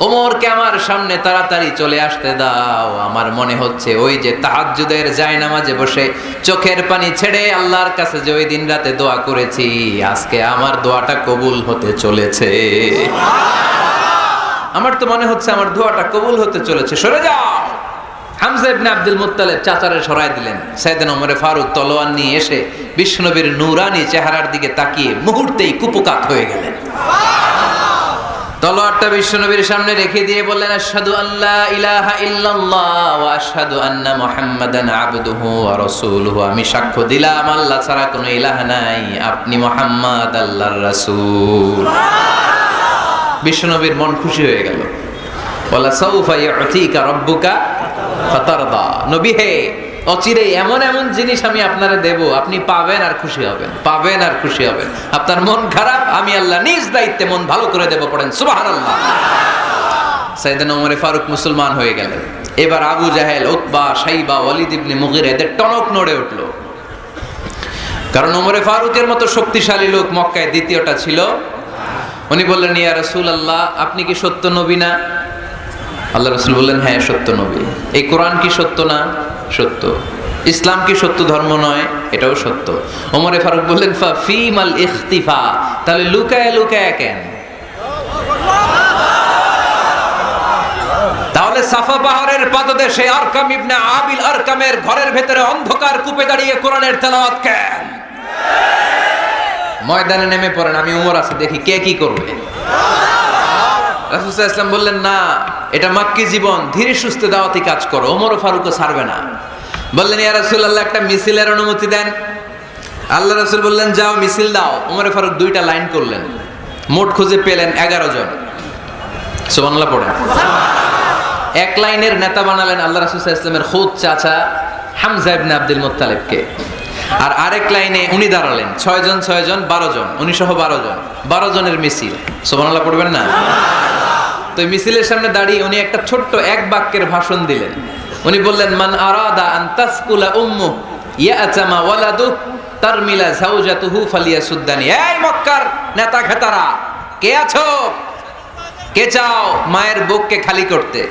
ওমরকে আমার সামনে তাড়াতাড়ি চলে আসতে দাও। আমার মনে হচ্ছে ওই যে তাহাজ্জুদের জায়নামাজে বসে চোখের পানি ছেড়ে আল্লাহর কাছে যে ওই দিন রাতে দোয়া করেছি, আজকে আমার দোয়াটা কবুল হতে চলেছে। আমার তো মনে হচ্ছে আমার দোয়াটা কবুল হতে চলেছে, সরে যাও। হামজা ইবনে আব্দুল মুত্তালিব চাচারে সরাই দিলেন। সাইয়েদনা ওমর ফারুক তলোয়ার নিয়ে এসে বিশ্বনবীর নূরানি চেহারার দিকে তাকিয়ে মুহূর্তেই কুপকাত হয়ে গেলেন। তলোয়ারটা বিশ্বনবীর সামনে রেখে দিয়ে বললেন, আশহাদু আল্লা ইলাহা ইল্লাল্লাহ ওয়া আশহাদু আন্না মুহাম্মাদান আবদুহু ওয়া রাসূলুহু। আমি সাক্ষ্য দিলাম আল্লাহ ছাড়া কোনো ইলাহ নাই, আপনি মুহাম্মদ আল্লাহর রাসূল। বিশ্বনবীর মন খুশি হয়ে গেল। ওয়ালা সাউফা ইউতিকা রাব্বুকা ফাতারদা। নবী হে, অচিরেই এমন এমন জিনিস আমি আপনারে দেব, আপনি পাবেন আর খুশি হবেন, পাবেন আর খুশি হবেন। আপনার মন খারাপ, আমি আল্লাহ নিজ দায়িত্বে মন ভালো করে দেব। পড়েন সুবহানাল্লাহ। সাইয়েদনা ওমর ফারুক মুসলমান হয়ে গেলেন। এবার আবু জাহেল, উতবা, শাইবা, ওয়ালিদ ইবনে মুগিরা এদের টনক নড়ে উঠল, কারণ ওমর ফারুকের মতো শক্তিশালী লোক মক্কায় দ্বিতীয়টা ছিল। উনি বললেন, ইয়া রাসূলুল্লাহ, আপনি কি সত্য নবী না? আল্লাহ রাসূল বললেন, হ্যাঁ সত্য নবী। এই কোরআন কি সত্য না? সত্য। ইসলাম কি সত্য ধর্ম নয়? এটাও সত্য। ওমর ফারুক বললেন, ফা ফিমাল ইখতিফা, তাহলে লুকায় লুকায় কেন? তাহলে সাফা পাহাড়ের পাদদেশে আরকাম ইবনে আবিল আরকামের ঘরের ভেতরে অন্ধকার কূপে দাঁড়িয়ে কোরআনের তেলাওয়াত কেন? ময়দানে নেমে পড়েন, আমি ওমর আছে, দেখি কে কি করবে। রাসূল সাল্লাল্লাহু আলাইহি ওয়াসাল্লাম বললেন, না, এটা মাক্কি জীবন, ধীরে সুস্থে দাওয়াতি কাজ করো। ওমর ফারুকও ছাড়বে না। বললেন, ইয়া রাসূলুল্লাহ, একটা মিছিলের অনুমতি দেন। আল্লাহ রাসূল বললেন, যাও মিছিল দাও। ওমর ফারুক 2টা লাইন করলেন, মোট খুঁজে পেলেন 11 জন। সুবহানাল্লাহ পড়েন। এক লাইনের নেতা বানালেন আল্লাহ রাসূল সাল্লাল্লাহু আলাইহি ওয়াসাল্লামের খুদ চাচা হামজা ইবনে আব্দুল মুত্তালিবকে। আর আরেক লাইনে উনি দাঁড়ালেন, 6 জন 12 জন, উনি সহ 12 জনের মিছিল। সুবহানাল্লাহ পড়বেন না? তো মিছিলের সামনে দাঁড়িয়ে উনি একটা ছোট্ট এক বাক্যের ভাষণ দিলেন। উনি বললেন, মান আরাদা আন তাসকুলা উম্মু ইয়াতামা ওয়ালাদু তারমিলা যাওজাতুহু ফালিয়াসুদ্দানি। এই মক্কার নেতা খেতারা, কে আছো? কে চাও মায়ের বুককে খালি করতে?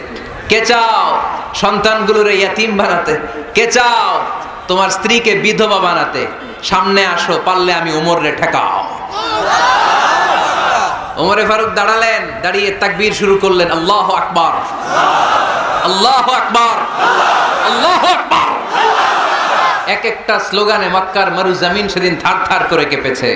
কে চাও সন্তানগুলোরে ইয়াতিম বানাতে? কে চাও তোমার স্ত্রীকে বিধবা বানাতে? সামনে আসো, পারলে আমি ওমরে ঠেকাও। ওমরে ফারুক দাঁড়ালেন, দাঁড়িয়ে তাকবীর শুরু করলেন, আল্লাহু আকবার, আল্লাহু আকবার, আল্লাহু আকবার। এক একটা স্লোগানে মক্কার মরুজমিন সেদিন থারথার করে কেঁপেছে।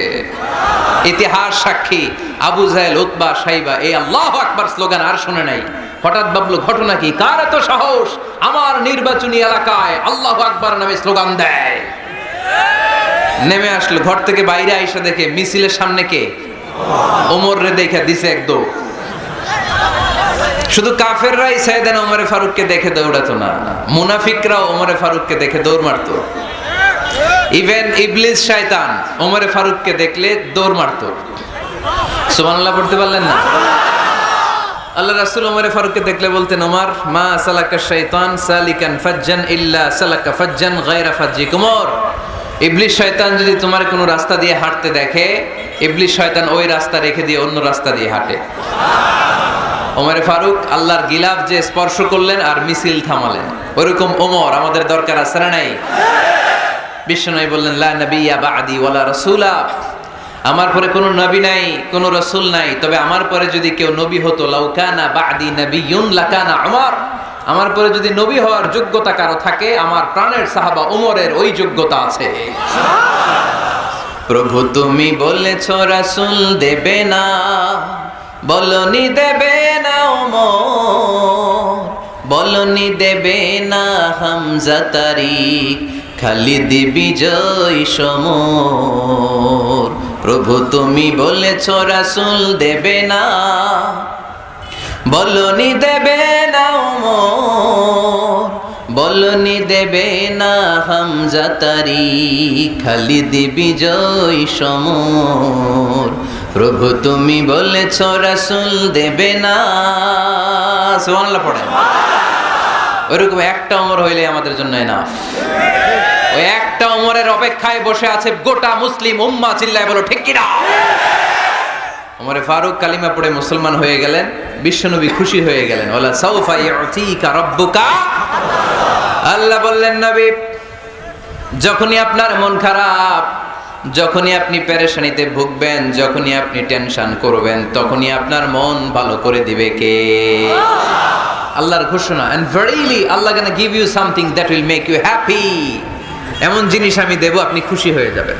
ইতিহাস সাক্ষী, আবু জাহেল, উতবা, শাইবা এই আল্লাহু আকবার স্লোগান আর শুনে নাই। হঠাৎ ভাবলো, ঘটনা কি? কার এত সাহস আমার নির্বাচনী এলাকায় আল্লাহু আকবার নামে স্লোগান দেয়? নেমে আসলো, ঘর থেকে বাইরে আইসা দেখে মিছিলের সামনে কে? ওমর রে দেখে দিছে এক দৌড়। শুধু কাফেররাই সাইয়েদনা ওমর ফারুককে দেখে দৌড়াতো না, মুনাফিকরাও ওমর ফারুককে দেখে দৌড় মারতো। ইভেন ইবলিস শয়তান ওমর ফারুককে দেখলে দৌড় মারতো। সুবহানাল্লাহ পড়তে পারলেন না? আল্লাহ রাসূল ওমর ফারুককে দেখলে বলতেন, ওমর মা সালাকা শাইতান সালিকান ফাজ্জান ইল্লা সালাকা ফাজ্জান গায়রা ফাজ্জিকুম। ওমর, ইবলিস শয়তান যদি তোমার কোনো রাস্তা দিয়ে হাঁটতে দেখে, ইবলিস শয়তান ওই রাস্তা রেখে দিয়ে অন্য রাস্তা দিয়ে হাঁটে। ওমর ফারুক আল্লাহর গিলাফ যে স্পর্শ করলেন আর মিছিল থামালেন, ওরকম ওমর আমাদের দরকার আছে না নাই? বিশ্বনবী বললেন, লা নাবিয়্যা বা'দি ওয়ালা রাসূলা, আমার পরে কোনো নবী নাই, কোনো রাসূল নাই, তবে আমার পরে যদি কেউ নবী হতো, লাউ কানা বা'দি নাবিয়্যুন লাকানা উমর, আমার পরে যদি নবী হওয়ার যোগ্যতা কারো থাকে, আমার প্রাণের সাহাবা ওমরের ওই যোগ্যতা আছে। প্রভু তুমি বলেছ রাসূল দেবে না, বলনি দেবে না ওমর, বলনি দেবে না হামজা তারিক, খালিদ বিজয় সমর। প্রভু তুমি বলেছ রাসূল দেবে না, বলনি দেবে না ওমর, বলনি দেবে না হামজা তারিক, খালিদ বিজয় সমর। প্রভু তুমি বলেছ রাসূল দেবে না। সুবহানাল্লাহ পড়েন। ওইরকম একটা ওমর হইলে আমাদের জন্য এনাফ। ওই একটা ওমরের অপেক্ষায় বসে আছে গোটা মুসলিম উম্মাহ, চিল্লায় বলো ঠিক কিনা? ওমর ফারুক কালিমা পড়ে মুসলমান হয়ে গেলেন, বিশ্বনবী খুশি হয়ে গেলেন। ওয়ালা সাউফা ইউতিকা রাব্বুকা, আল্লাহ বললেন, নবী যখনই আপনার মন খারাপ, যখনই আপনি পেরেশানিতে ভুগবেন, যখনই আপনি টেনশন করবেন, তখনই আপনার মন ভালো করে দিবে কে? আল্লাহর ঘোষণা, and verily Allah gonna give you something that will make you happy। এমন জিনিস আমি দেব, আপনি খুশি হয়ে যাবেন।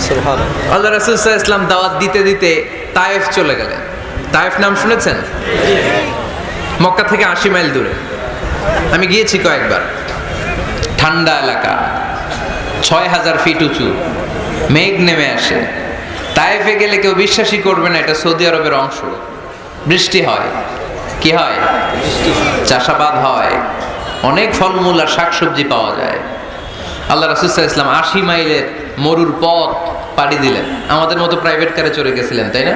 সুবহানাল্লাহ। আল্লাহ রাসূল সাল্লাল্লাহু আলাইহি ওয়াসাল্লাম দাওয়াত দিতে দিতে তায়েফ চলে গেলেন। তায়েফ নাম শুনেছেন? মক্কা থেকে 80 মাইল দূরে। আমি গিয়েছি কয়েকবার। ঠান্ডা এলাকা, 6000 ফিট উঁচু, মেঘ নেমে আসে। তায়েফে গেলে কেউ বিশ্বাসই করবে না এটা সৌদি আরবের অংশ। বৃষ্টি হয়, কি হয়? চাষাবাদ হয়, অনেক ফলমূল আর শাকসবজি পাওয়া যায়। আল্লাহ রাসূল সাল্লাল্লাহু আলাইহি ওয়াসাল্লাম 80 মাইলের মরুর পথ পাড়ি দিলেন। আমাদের মতো প্রাইভেট কারে চড়ে গেছিলেন, তাই না?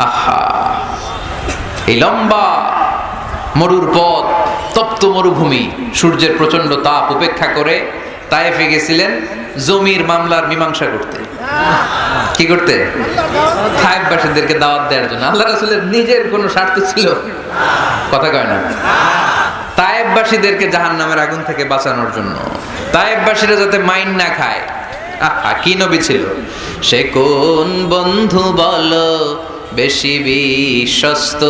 আহা, এই লম্বা মরুর পথ, তপ্ত মরুভূমি, সূর্যের প্রচন্ড তাপ উপেক্ষা করে তায়েফে গেছিলেন জমির মামলার মীমাংসা করতে। কি করতে? তায়েফবাসীদেরকে দাওয়াত দেওয়ার জন্য। আল্লাহ রাসূলের নিজের কোনো স্বার্থ ছিল? কথা কয় না। তায়েফবাসীদেরকে জাহান্নামের আগুন থেকে বাঁচানোর জন্য, তায়েফবাসীরা যাতে মাইন না খায়। আহা, কি নবী ছিল! সে কোন বন্ধু বলো বেশি বিশ্বস্ত,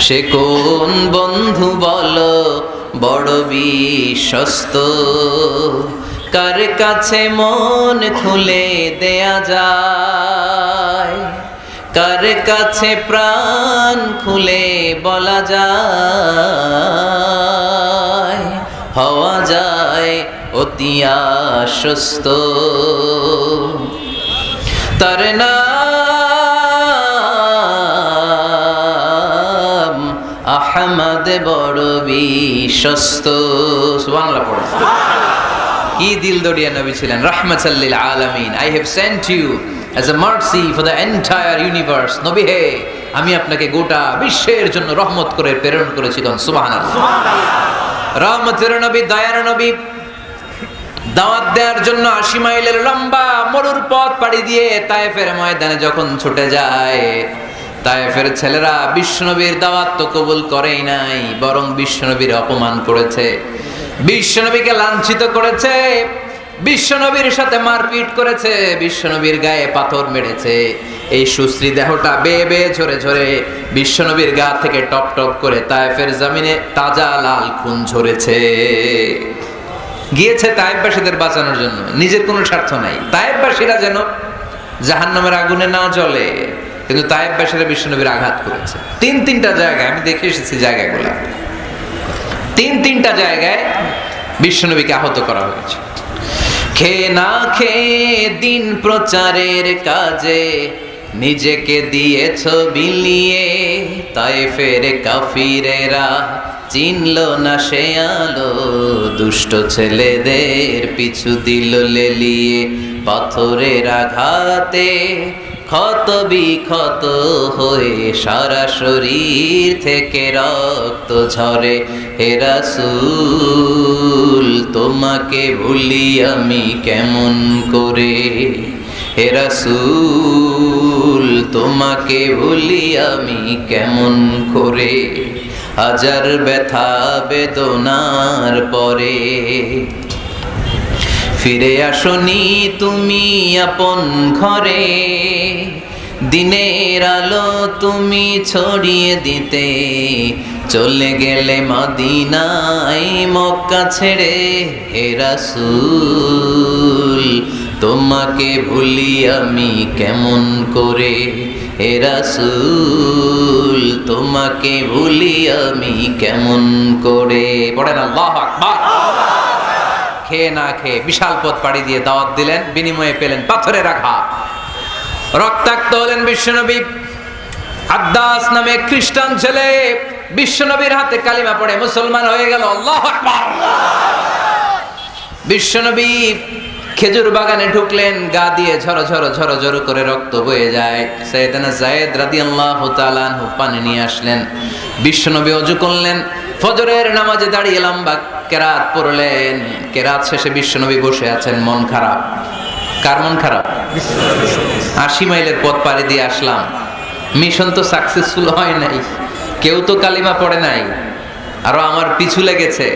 সে কোন বন্ধু বলো বড় বিশ্বস্ত, কার কাছে মন খুলে দেয়া যায়, কার কাছে প্রাণ খুলে বলা যায়, হওয়া যায় অতি আশ্বস্ত। তার নাম আহমদ বড় বিশ্বস্ত। সুবহানাল্লাহ পড়ো। কি দিল দরিয়া নবী ছিলেন, রাহমাতাল লিল আলামিন। I have sent you as a mercy for the entire universe. নবী হে, আমি আপনাকে গোটা বিশ্বের জন্য রহমত করে প্রেরণ করেছি। সুবহানাল্লাহ। রহমতের নবী, দয়ার নবী, দাওয়াত দেওয়ার জন্য 80 মাইলের লম্বা মরুর পথ পাড়ি দিয়ে তায়েফের ময়দানে যখন ছুটে যায়, তায়েফের ছেলেরা বিশ্বনবীর দাওয়াত তো কবুল করেই নাই, বরং বিশ্বনবীর অপমান করেছে, বিশ্বনবীকে লাঞ্ছিত করেছে, বিশ্বনবীর সাথে মারপিট করেছে, বিশ্বনবীর গায়ে পাথর মেরেছে। এই সুশ্রী দেহটা বেয়ে বেয়ে ঝরে ঝরে বিশ্বনবীর গা থেকে টপ টপ করে তায়েফের জমিনে তাজা লাল খুন ঝরেছে। গিয়েছে তায়েফবাসীদের বাঁচানোর জন্য, নিজের কোনো স্বার্থ নাই। তায়েফবাসীরা যেন জাহান্নামের আগুনে না জ্বলে, কিন্তু তায়েফবাসীরা বিশ্বনবীর আঘাত করেছে। তিনটা জায়গায় আমি দেখে এসেছি, জায়গাগুলো তিনটা জায়গায় বিশ্বনবীকে আহত করা হয়েছে। খেয়ে না খেয়ে দিন প্রচারের কাজে নিজেকে দিয়েছ বিলিয়ে, তায়েফের কাফিরেরা চিনল না সে আলো, দুষ্ট ছেলেদের পিছু দিল লেলিয়ে, পাথরের আঘাতে ক্ষত বিক্ষত হয়ে সারা শরীর থেকে রক্ত ঝরে। হে রাসূল, তোমাকে ভুলি আমি কেমন করে, হে রাসূল, তোমাকে ভুলি আমি কেমন করে, হাজার ব্যথা বেদনার পরে ফিরে আসনি তুমি আপন ঘরে, দিনের আলো তুমি ছড়িয়ে দিতে, চলে গেলে মদিনায় মক্কা ছেড়ে। হে রাসূল, তোমাকে ভুলি আমি কেমন করে, হে রাসূল, তোমাকে ভুলি আমি কেমন করে। পড়েন আল্লাহু আকবার। খেয়ে না খেয়ে বিশাল পথ পাড়ি দিয়ে দাওয়াত দিলেন, বিনিময়ে পেলেন পাথরের আঘাত, রক্তাক্ত হলেন বিশ্বনবী। আদ্দাস নামে খ্রিস্টান ছেলে বিশ্বনবীর হাতে কালিমা পড়ে মুসলমান হয়ে গেল। আল্লাহু আকবার। বিশ্বনবী খেজুর বাগানে ঢুকলেন, গা দিয়ে ঝরো ঝরো ঝরো ঝরো করে রক্ত বয়ে যায়। সাইয়েদনা যায়েদ রাদিয়াল্লাহু তাআলা আনহু পানি নিয়ে আসলেন। বিশ্বনবী ওযু করলেন, ফজরের নামাজে দাঁড়িয়ে লম্বা কেরাত পড়লেন। কেরাত শেষে বিশ্বনবী বসে আছেন, মন খারাপ। কার মন খারাপ? 80 মাইলের পথ পাড়ি দিয়ে আসলাম, মিশন তো সাকসেসফুল হয় নাই, কেউ তো কালিমা পড়ে নাই, আরো আমার পিছু লেগেছে,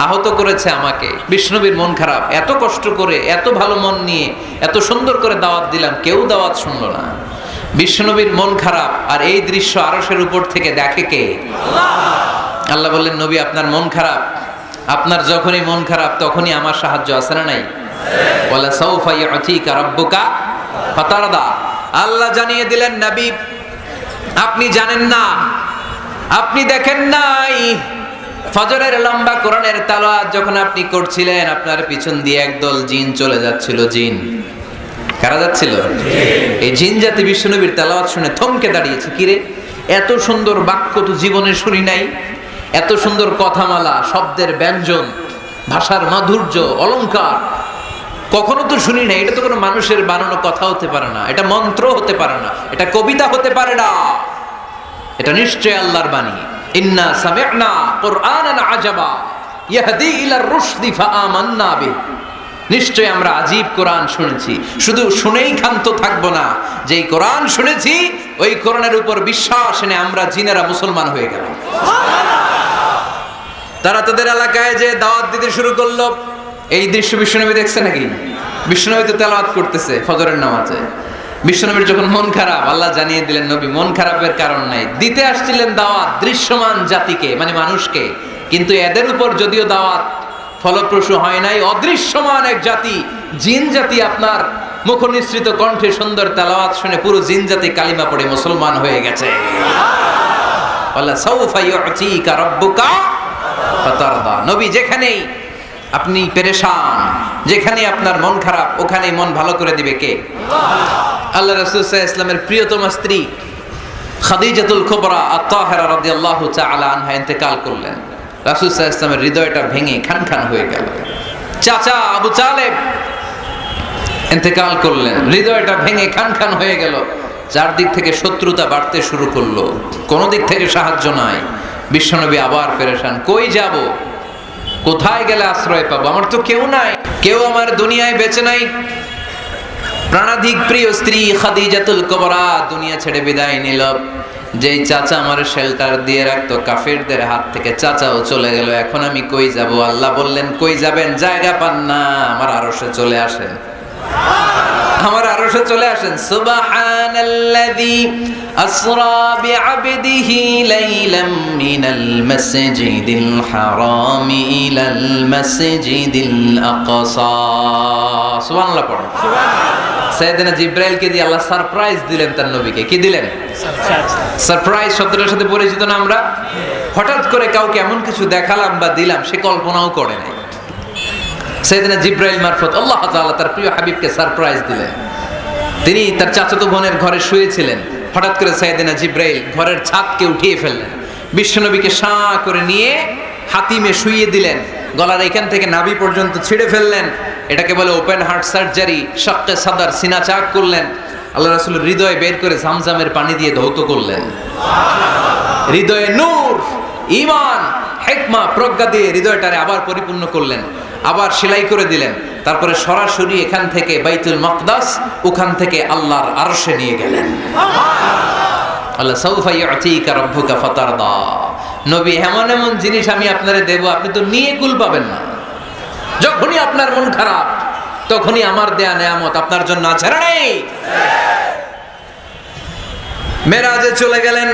আহত করেছে আমাকে। বিষ্ণুবীর মন খারাপ, এত কষ্ট করে এত ভালো মন নিয়ে এত সুন্দর করে দাওয়াত দিলাম, কেউ দাওয়াত শুনলো না। বিষ্ণুবীর মন খারাপ, আর এই দৃশ্য আরশের উপর থেকে দেখে কে? আল্লাহ বললেন, নবী আপনার মন খারাপ, আপনার যখনই মন খারাপ তখনই আমার সাহায্য আছে না নাই? ওয়ালা সাউফা ইউতিকা রাব্বুকা ফাতারদা। আল্লাহ জানিয়ে দিলেন, নবী আপনি জানেন না, আপনি দেখেন নাই, ফজরের লম্বা কোরআনের তেলাওয়াত যখন আপনি করছিলেন, আপনার পিছন দিয়ে একদল জিন চলে যাচ্ছিল। জিন কারা যাচ্ছিল? এই জিন জাতি বিশ্বনবীর তেলাওয়াত শুনে থমকে দাঁড়িয়েছে। কিরে, এত সুন্দর বাক্য তো জীবনে শুনি নাই, এত সুন্দর কথামালা, শব্দের ব্যঞ্জন, ভাষার মাধুর্য, অলংকার কখনো তো শুনি না। এটা তো কোনো মানুষের বানানো কথা হতে পারে না, এটা মন্ত্র হতে পারে না, এটা কবিতা হতে পারে না, এটা নিশ্চয় আল্লাহর বাণী। ইন্না সামি'না কুরআনান আজাবা ইয়াহদি ইলার রুশদি ফাআমান্না বিহি। নিশ্চয় আমরা আজীব কোরআন শুনেছি, শুধু শুনেই ক্ষান্ত থাকবো না, যেই কোরআন শুনেছি ওই কোরআনের উপর বিশ্বাস এনে আমরা জিনেরা মুসলমান হয়ে গেলাম। তারা তাদের এলাকায় যে দাওয়াত দিতে শুরু করলো, এই দৃশ্য বিশ্বনবী দেখছে নাকি? বিশ্বনবী তো তেলাওয়াত করতেছে ফজরের নামাজে। বিশ্বনবীর যখন মন খারাপ, আল্লাহ জানিয়ে দিলেন নবী মন খারাপের কারণ নাই, দিতে আসছিলেন দাওয়াত দৃশ্যমান জাতিকে, মানে মানুষকে, কিন্তু এদের উপর যদিও দাওয়াত ফলপ্রসূ হয় নাই, অদৃশ্যমান এক জাতি জিন জাতি আপনার মুখনিসৃত কণ্ঠে সুন্দর তেলাওয়াত শুনে পুরো জিন জাতি কালিমা পড়ে মুসলমান হয়ে গেছে। আল্লাহ সাউফা ইউতিকা রাব্বুকা ফাতারদা। নবী যেখানেই আপনি পেরেশান, যেখানে আপনার মন খারাপ, ওখানে মন ভালো করে দিবে কে? আল্লাহ রাসূল সাল্লাল্লাহু আলাইহি ওয়াসাল্লামের প্রিয়তমা স্ত্রী খাদিজাতুল কুবরা আত-তাহিরা রাদিয়াল্লাহু তাআলা আনহা ইন্তেকাল করলেন। রাসূল সাল্লাল্লাহু আলাইহি ওয়াসাল্লামের হৃদয়টা ভেঙে খান খান হয়ে গেল। চাচা আবু তালেব ইন্তেকাল করলেন, হৃদয়টা ভেঙে খান খান হয়ে গেল। চারদিক থেকে শত্রুতা বাড়তে শুরু করলো, কোনো দিক থেকে সাহায্য নাই। বিশ্বনবী আবার পেরেশান, কই যাব, কোথায় গেলে আশ্রয় পাবো? আমার তো কেউ নাই, কেউ আমার দুনিয়ায় বেঁচে নাই। প্রাণাধিক প্রিয় স্ত্রী খাদিজাতুল কুবরা দুনিয়া ছেড়ে বিদায় নিল। যেই চাচা আমার শেল্টার দিয়ে রাখতো কাফেরদের হাত থেকে, চাচাও চলে গেল। এখন আমি কই যাব? আল্লাহ বললেন কই যাবেন? জায়গা পান না, আমার আরশে চলে আসেন, আমার আরশে চলে আসেন। সুবহানাল্লাযী আসরা বিআবদিহি লাইলাম মিনাল মাসজিদিল হারাম ইলাল মাসজিদিল আকসা। সুবহানাল্লাহ পড়ুন। সাইয়েদনা জিবরাইলকে দিয়ে আল্লাহ সারপ্রাইজ দিলেন তার নবীকে। কি দিলেন? সারপ্রাইজ শব্দটার সাথে পরিচিত না আমরা? হঠাৎ করে কাউকে এমন কিছু দেখালাম বা দিলাম সে কল্পনাও করে নাই। সাইয়েদনা জিবরাইল মারফত আল্লাহ তাআলা তার প্রিয় হাবিবকে সারপ্রাইজ দিলেন। তিনি তার চাচাতো বোনের ঘরে শুয়েছিলেন, হঠাৎ করে সাইয়েদনা জিবরাইল ঘরের ছাদকে উঠিয়ে ফেললেন, বিশ্বনবীকে শাঁ করে নিয়ে হাতিমে শুইয়ে দিলেন, গলার এখান থেকে নাভি পর্যন্ত ছিঁড়ে ফেললেন। এটাকে বলে ওপেন হার্ট সার্জারি। শাক্কে সাদার, সিনা চাক করলেন। আল্লাহ রাসূলের হৃদয় বের করে জামজামের পানি দিয়ে ধৌত করলেন। হৃদয়ে নূর, ঈমান, হিকমা, প্রজ্ঞা দিয়ে হৃদয়টারে আবার পরিপূর্ণ করলেন, আবার সেলাই করে দিলেন। তারপরে সরাসরি এখান থেকে বাইতুল মাকদাস, ওখান থেকে আল্লাহর আরশে নিয়ে গেলেন। আল্লাহ সাউফা ইউতিকা রাব্বুকা ফাতারদা। নবী, এমন এমন জিনিস আমি আপনারে দেব, আপনি তো নিয়ে কুল পাবেন না। যখনই আপনার মন খারাপ, তখনই আমার দেয়া নেয়ামত আপনার জন্য আছে না নেই? মেরাজে চলে গেলেন,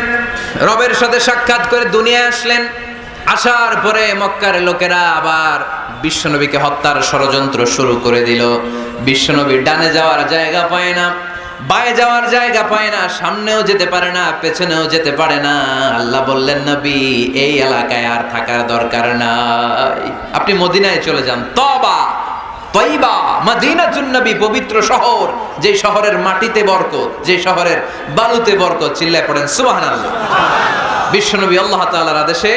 রবের সাথে সাক্ষাৎ করে দুনিয়ায় আসলেন। আসার পরে মক্কার লোকেরা আবার বিশ্বনবীকে হত্যার ষড়যন্ত্র শুরু করে দিল। বিশ্বনবী ডানে যাওয়ার জায়গা পায় না, বায়ে যাওয়ার জায়গা পায় না, সামনেও যেতে পারে না, পেছনেও যেতে পারে না। আল্লাহ বললেন নবী এই এলাকায় আর থাকার দরকার নাই, আপনি মদিনায় চলে যান। তবা তয়বা মদিনাতুন নবী, পবিত্র শহর, যে শহরের মাটিতে বরকত, যে শহরের বালুতে বরকত। চিল্লায় পড়েন সুবহানাল্লাহ। বিশ্বনবী আল্লাহ তাআলার আদেশে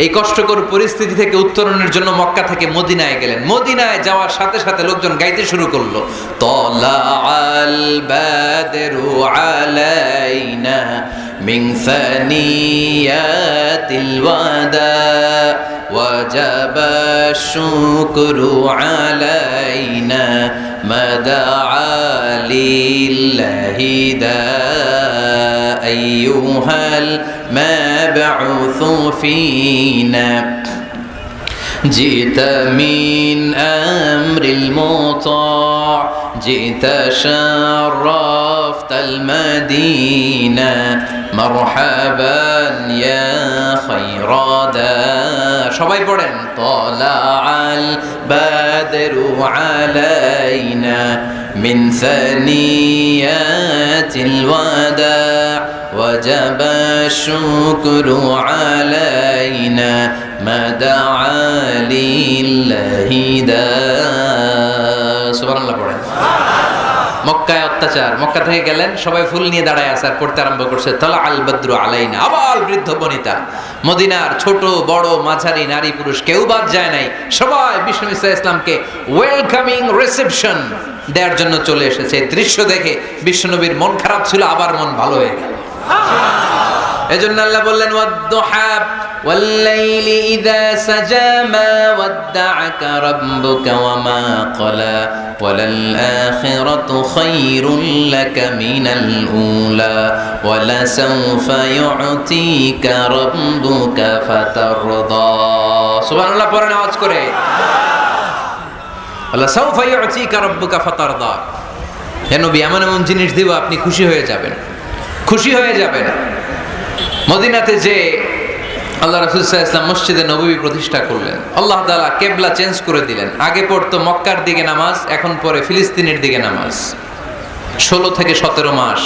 এই কষ্টকর পরিস্থিতি থেকে উত্তরণের জন্য মক্কা থেকে মদিনায় গেলেন। মদিনায় যাওয়ার সাথে সাথে লোকজন গাইতে শুরু করলো, তালাআল বাদরু আলাইনা মিন সানিয়াতিল ওয়াদা ওয়াজাবা শুকরু আলাইনা মাদাআ লিল্লাহি দা আইয়ুহাল مبعوث فينا جئت من أمر المطاع جئت شرفت المدينة مرحبا يا خير دار সবাই পড়েন طلع البدر علينا من ثنيات الوداع وجب الشكر علينا ما دعا لله دا سبحان الله পড়েন। মক্কায় অত্যাচার, মক্কা থেকে গেলেন, সবাই ফুল নিয়ে দাঁড়ায় আছে আর পড়তে আরম্ভ করছে তালা আল বদ্রু আলাইনা। আবার বৃদ্ধ বনিতা, মদিনার ছোট বড় মাঝারি নারী পুরুষ কেউ বাদ যায় নাই, সবাই বিষ্ণু ইসলামকে ওয়েলকামিং রিসেপশন দেওয়ার জন্য চলে এসেছে। দৃশ্য দেখে বিশ্বনবীর মন খারাপ ছিল, আবার মন ভালো হয়ে গেল। এজন্য আল্লাহ বললেন ওয়াদ-দুহা ওয়াল-লাইলি ইযা সাজা মা ওয়াদ্দা'আকা রাব্বুকা ওয়া মা ক্বালা ওয়ালাল-আখিরাতু খায়রুল লাকা মিনাল উলা ওয়ালাসাওফা ইউ'তিকা রাব্বুকা ফাতারদা। সুবহানাল্লাহ পড়েন আওয়াজ করে। ওয়ালাসাওফা ইউ'তিকা রাব্বুকা ফাতারদা। হে নবী, এমন এমন জিনিস দিব আপনি খুশি হয়ে যাবেন, খুশি হয়ে যাবেন। মদিনাতে যে আল্লাহ রাসূল সাল্লাল্লাহু আলাইহি ওয়াসাল্লাম মসজিদে নববী প্রতিষ্ঠা করলেন, আল্লাহ তাআলা কিবলা চেঞ্জ করে দিলেন। আগে পড়তো মক্কার দিকে নামাজ, এখন পড়ে ফিলিস্তিনের দিকে নামাজ। 16 থেকে 17 মাস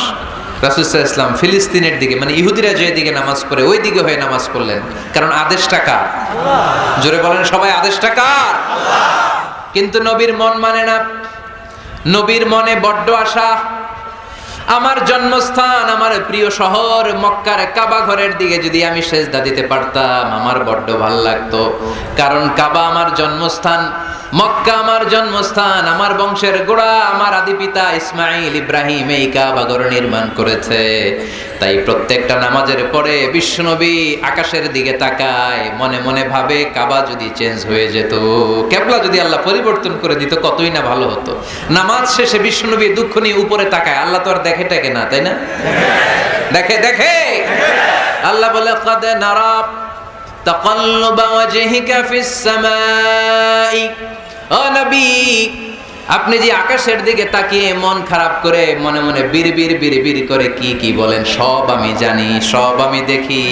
রাসূল সাল্লাল্লাহু আলাইহি ওয়াসাল্লাম ফিলিস্তিনের দিকে, মানে ইহুদিরা যে দিকে নামাজ পড়ে ওই দিকে হয়ে নামাজ পড়লেন। কারণ আদেশটা কার? আল্লাহ। জোরে বলেন সবাই, আদেশটা কার? আল্লাহ। কিন্তু নবীর মন মানে না। নবীর মনে বড্ড আশা, আমার জন্মস্থান, আমার প্রিয় শহর মক্কার কাবা ঘরের দিকে যদি আমি সেজদা দিতে পারতাম আমার বড্ড ভালো লাগতো। কারণ কাবা আমার জন্মস্থান, মক্কা আমার জন্মস্থান, আমার বংশের গোড়া, আমার আদি পিতা ইসমাইল ইব্রাহিম এই কাবা ঘর নির্মাণ করেছে। তাই প্রত্যেকটা নামাজের পরে বিশ্বনবী আকাশের দিকে তাকায়, মনে মনে ভাবে কাবা যদি চেঞ্জ হয়ে যেত, কিবলা যদি আল্লাহ পরিবর্তন করে দিত কতই না ভালো হতো। নামাজ শেষে বিশ্বনবী দুঃখ নিয়ে উপরে তাকায়, আল্লাহ তো আর দেখে টেকে না, তাই না? দেখে দেখে। আল্লাহ বলে কাদ নারা তাকাল্লুবা ওয়াজহিকা ফিস সামাই। ও নবী, আপনি যে আকাশের দিকে তাকিয়ে মন খারাপ করে মনে মনে বিড়বিড় বিড়বিড় করে কি কি বলেন সব আমি জানি, সব আমি দেখি।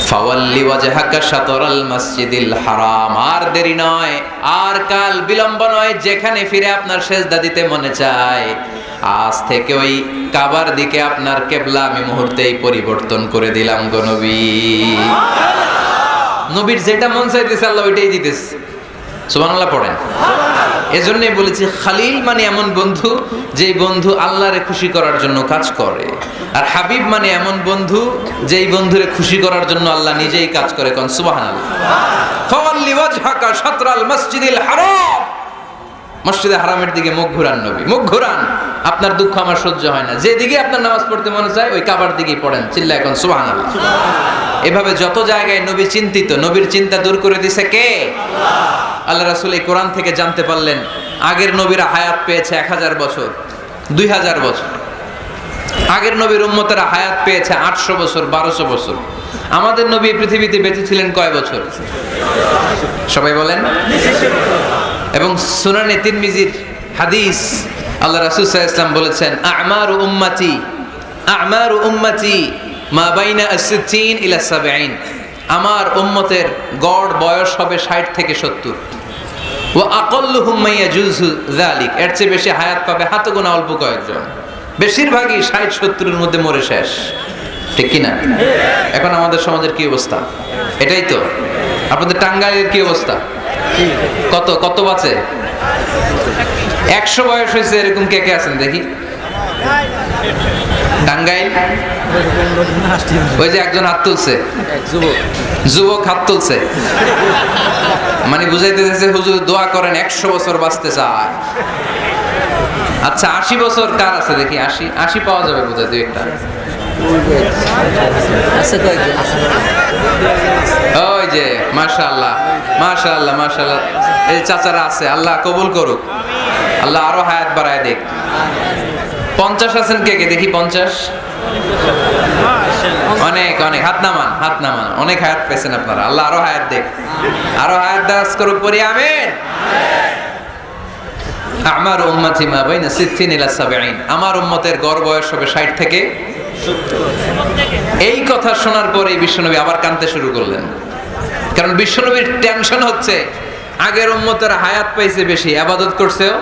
ফাওয়াল্লি ওয়াজহাকা শাতরাল মসজিদিল হারাম। আর দেরি নয়, আর কাল বিলম্ব নয়, যেখানে ফিরে আপনার সেজদা দিতে মনে চায় আজ থেকে ওই কাবার দিকে আপনার কিবলা আমি মুহূর্তেই পরিবর্তন করে দিলাম গো নবী। নবীর যেটা মন চাইতেছে আল্লাহ ওইটাই দিতেছে। সুবহানাল্লাহ পড়েন। এজন্যই বলেছি খালিল মানে এমন বন্ধু যেই বন্ধু আল্লাহরে খুশি করার জন্য কাজ করে, আর হাবিব মানে এমন বন্ধু যেই বন্ধুরে খুশি করার জন্য আল্লাহ নিজেই কাজ করে। কোন সুবহানাল্লাহ। ফাওয়াল্লি ওয়াজহাকা শাতরাল মসজিদিল হারাম। মসজিদে হারামের দিকে মুখ ঘুরান নবী, মুখ ঘুরান। আপনার দুঃখ আমার সহ্য হয় না, যেদিকে আপনার নামাজ পড়তে মনে চায় ওই কাবার দিকেই পড়েন। চিল্লায় কোন সুবহানাল্লাহ। এভাবে যত জায়গায় নবী চিন্তিত, নবীর চিন্তা দূর করে দিছে কে? আল্লাহ। আল্লাহ রাসূল এই কোরআন থেকে জানতে পারলেন আগের নবীরা হায়াত পেয়েছে 1000 বছর, 2000 বছর। আগের নবীর উম্মতেরা হায়াত পেয়েছে 800 বছর, 1200 বছর। আমাদের নবী পৃথিবীতে বেঁচে ছিলেন কয় বছর? সবাই বলেন। এবং সুনানে তিরমিজির হাদিস, আল্লাহ রাসূল সাল্লাল্লাহু আলাইহি ওয়াসাল্লাম বলেছেন আমারু উম্মতি মা বাইনা আস-সিত্তিন ইলা 70। আমার উম্মতের গড় বয়স হবে 60 থেকে 70। ওয়া আকাল্লুহুম মা ইয়াজুজু যালিক, এর চেয়ে বেশি হায়াত পাবে হাতে গোনা অল্প কয়েকজন। বেশিরভাগই 60-70 এর মধ্যে মরে শেষ, ঠিক কি না? এখন আমাদের সমাজের কি অবস্থা? এটাই তো। আপনাদের টাঙ্গাইলের কি অবস্থা? কত কত বাঁচে? 100 বয়স হয়েছে এরকম কে কে আছেন দেখি? টাঙ্গাইল ওই যে একজন হাত তুলছে, যুবক হাত তুলছে, মানে বুঝাইতে চাইছে হুজুর দোয়া করেন 100 বছর বাঁচতে চায়। আচ্ছা 80 বছর কার আছে দেখি? 80 পাওয়া যাবে বোধহয় দুই একটা। ওই যে মাশাআল্লাহ মাশাআল্লাহ মাশাআল্লাহ, এই চাচারা আছে, আল্লাহ কবুল করুক, আল্লাহ আরো হায়াত বাড়ায় দেখ। 50 আছেন কে কে দেখি? 50? অনেক অনেক, হাত নামান হাত নামান। অনেক হায়াত পেয়েছেন আপনারা, আল্লাহ আরো হায়াত দেখ, আরো হায়াত দারাজ করুক, পড়ি আমিন। আমার উম্মতি মা বাইনা 60 ইলা 70। আমার উম্মতের গড় বয়স হবে 60 থেকে 70। এই কথা শোনার পরে বিশ্বনবী আবার কাঁদতে শুরু করলেন। কারণ বিশ্বনবীর টেনশন হচ্ছে আগের উম্মতের হায়াত পাইছে বেশি, ইবাদত করছেও,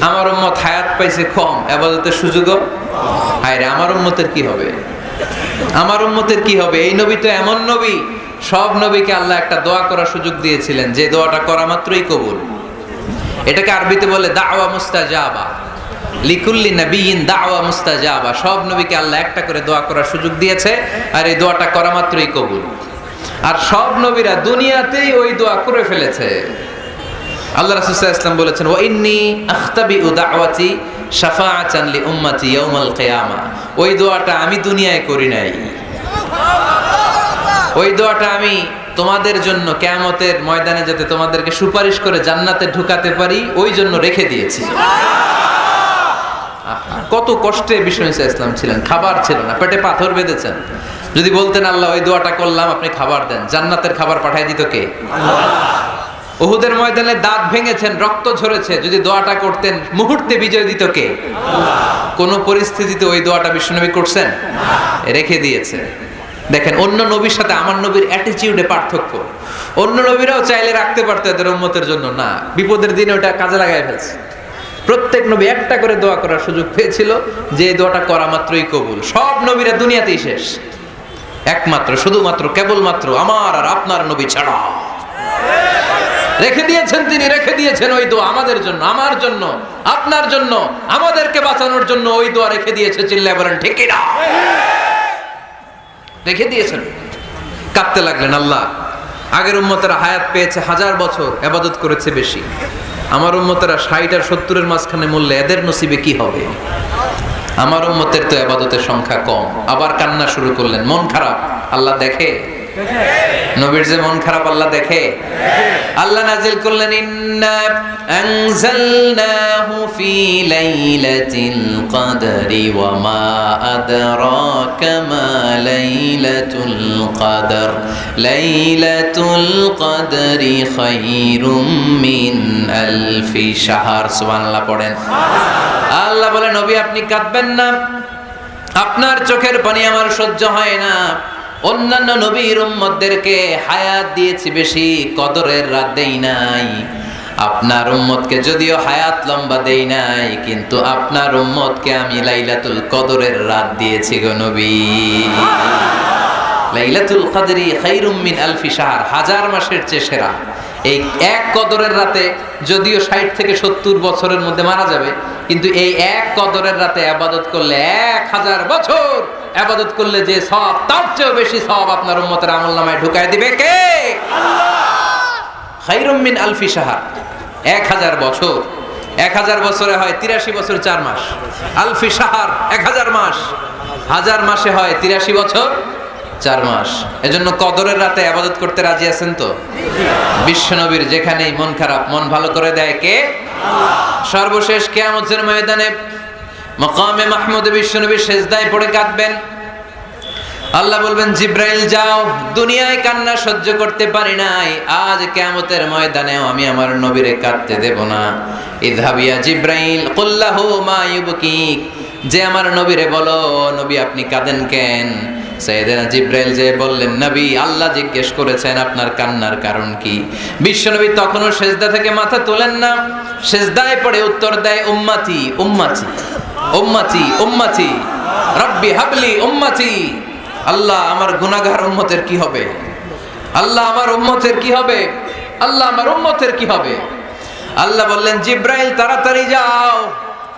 আমার উম্মত হায়াত পাইছে কম, ইবাদতের সুযোগও। হায়রে আমার উম্মতের কি হবে? আমার উম্মতের কি হবে? এই নবী তো এমন নবী, সব নবীকে আল্লাহ একটা দোয়া করার সুযোগ দিয়েছিলেন যে দোয়াটা করা মাত্রই কবুল। এটাকে আরবিতে বলে দাওয়া মুস্তাজাবা। লিকুল্লি নবিয়িন দাওয়া মুস্তাজাবা। সব নবীকে আল্লাহ একটা করে দোয়া করার সুযোগ দিয়েছে, আর এই দোয়াটা করা মাত্রই কবুল। আর সব নবীরা দুনিয়াতেই ওই দোয়া করে ফেলেছে। আল্লাহ রাসূল সাল্লাল্লাহু আলাইহি ওয়াসাল্লাম বলেছেন, ওয়া ইন্নী আখতাবিউ দাওয়াতি শাফাআতান লি উম্মতি ইয়াউমাল কিয়ামা। ওই দোয়াটা আমি দুনিয়ায় করি নাই, ওই দোয়াটা আমি তোমাদের জন্য কিয়ামতের ময়দানে যাতে তোমাদেরকে সুপারিশ করে জান্নাতে ঢুকাতে পারি ওই জন্য রেখে দিয়েছি। কত কষ্টে বিষ্ণু ঈসা ইসলাম ছিলেন, খাবার ছিল না, পেটে পাথর বেঁধেছেন। যদি বলতেন আল্লাহ ওই দোয়াটা করলাম, আপনি খাবার দেন, জান্নাতের খাবার পাঠিয়ে দিত কে? উহুদের ময়দানে দাঁত ভেঙেছেন, রক্ত ঝরেছে, যদি দোয়াটা করতেন মুহূর্তে বিজয় দিত কে? কোন পরিস্থিতিতে ওই দোয়াটা বিশ্বনবী করছেন? রেখে দিয়েছে। দেখেন, অন্য নবীর সাথে আমার নবীর অ্যাটিটিউডে পার্থক্য। অন্য নবীরাও চাইলে রাখতে পারতো এদের উম্মতের জন্য, না, বিপদের দিনে ওটা কাজে লাগায় ফেলছে। প্রত্যেক নবী একটা করে দোয়া করার সুযোগ পেয়েছিল, যে দোয়াটা করা মাত্রই কবুল। সব নবীরা দুনিয়াতেই শেষ, একমাত্র শুধুমাত্র কেবলমাত্র আমার আর আপনার নবী ছাড়া রেখে দিয়েছেন তিনি, রেখে দিয়েছেন ওই দোয়া আমাদের জন্য, আমার জন্য, আপনার জন্য, আমাদেরকে বাঁচানোর জন্য ওই দোয়া রেখে দিয়েছে। চিল্লায় বলেন ঠিক কি না? রেখে দিয়েছেন। কাঁদতে লাগলেন, আল্লাহ আগের উম্মতেরা হায়াত পেয়েছে 1000 বছর, ইবাদত করেছে বেশি, আমার উম্মতেরা 60 আর 70-এর মাঝখানে মূল্যে, এদের নসিবে কি হবে? আমার উম্মতের তো ইবাদতের সংখ্যা কম। আবার কান্না শুরু করলেন, মন খারাপ, আল্লাহ দেখে। নবীর যে মন খারাপ আল্লাহ দেখে। আল্লাহ নাজিল করলেন, ইন্না আনজালনাহু ফি লাইলাতিল কদরি ওয়া মা আদরাকা মা লাইলাতুল কদর লাইলাতুল কদরি খায়রুম মিন আলফি শাহর। সুবহানাল্লাহ পড়েন। আল্লাহ বলে, নবী আপনি কাঁদবেন না, আপনার চোখের পানি আমার সহ্য হয় না। অন্যান্য নবীর উম্মতদেরকে হায়াত দিয়েছি বেশি, কদরের রাত দেই নাই। আপনার উম্মতকে যদিও হায়াত লম্বা দেই নাই, কিন্তু আপনার উম্মতকে আমি লাইলাতুল কদরের রাত দিয়েছি গো নবী। লাইলাতুল কদরি খায়রুম মিন আলফি শাহর, 1000 মাসের চেয়ে সেরা। এই এক কদরের রাতে যদিও 60 থেকে 70 বছরের মধ্যে মারা যাবে, কিন্তু এই এক কদরের রাতে ইবাদত করলে 1000 বছর ইবাদত করলে যে সওয়াব, তার চেয়েও বেশি সওয়াব আপনার উম্মতের আমলনামায় ঢুকায় দিবে কে? আল্লাহ। খায়রুম মিন আলফি শাহর, 1000 বছর। 1000 বছরে হয় 83 বছর 4 মাস। আলফি শাহর 1000 মাস, 1000 মাসে হয় 83 বছর 4 মাস। এজন্য কদরের রাতে ইবাদত করতে রাজি আছেন তো? বিশ্বনবীর যেখানেই মন খারাপ, মন ভালো করে দেয় কে? সর্বশেষ কিয়ামতের ময়দানে মাকামে মাহমুদে বিশ্বনবী সিজদায় পড়ে কাঁদবেন। আল্লাহ বলবেন, জিব্রাইল যাও, দুনিয়ায় কান্না সহ্য করতে পারি নাই, আজ কিয়ামতের ময়দানেও আমি আমার নবীরে কাঁদতে দেব না। ইযহাবিয়া জিব্রাইল কুল্লাহু মা ইউবকিক, যে আমার নবীরে বলো, নবী আপনি কাঁদেন কেন? সাইয়েদনা জিব্রাইল যে বললেন, নবী আল্লাহ জিজ্ঞেস করেছেন আপনার কান্নার কারণ কি। বিশ্বনবী তখনও সিজদা থেকে মাথা তোলেন না, সিজদায় পড়ে উত্তর দেয়, উম্মতি উম্মতি উম্মতি উম্মতি রব্বি হাবলি উম্মতি। আল্লাহ আমার গুনাহগার উম্মতের কি হবে? আল্লাহ আমার উম্মতের কি হবে? আল্লাহ আমার উম্মতের কি হবে? আল্লাহ বললেন, জিব্রাইল তাড়াতাড়ি যাও,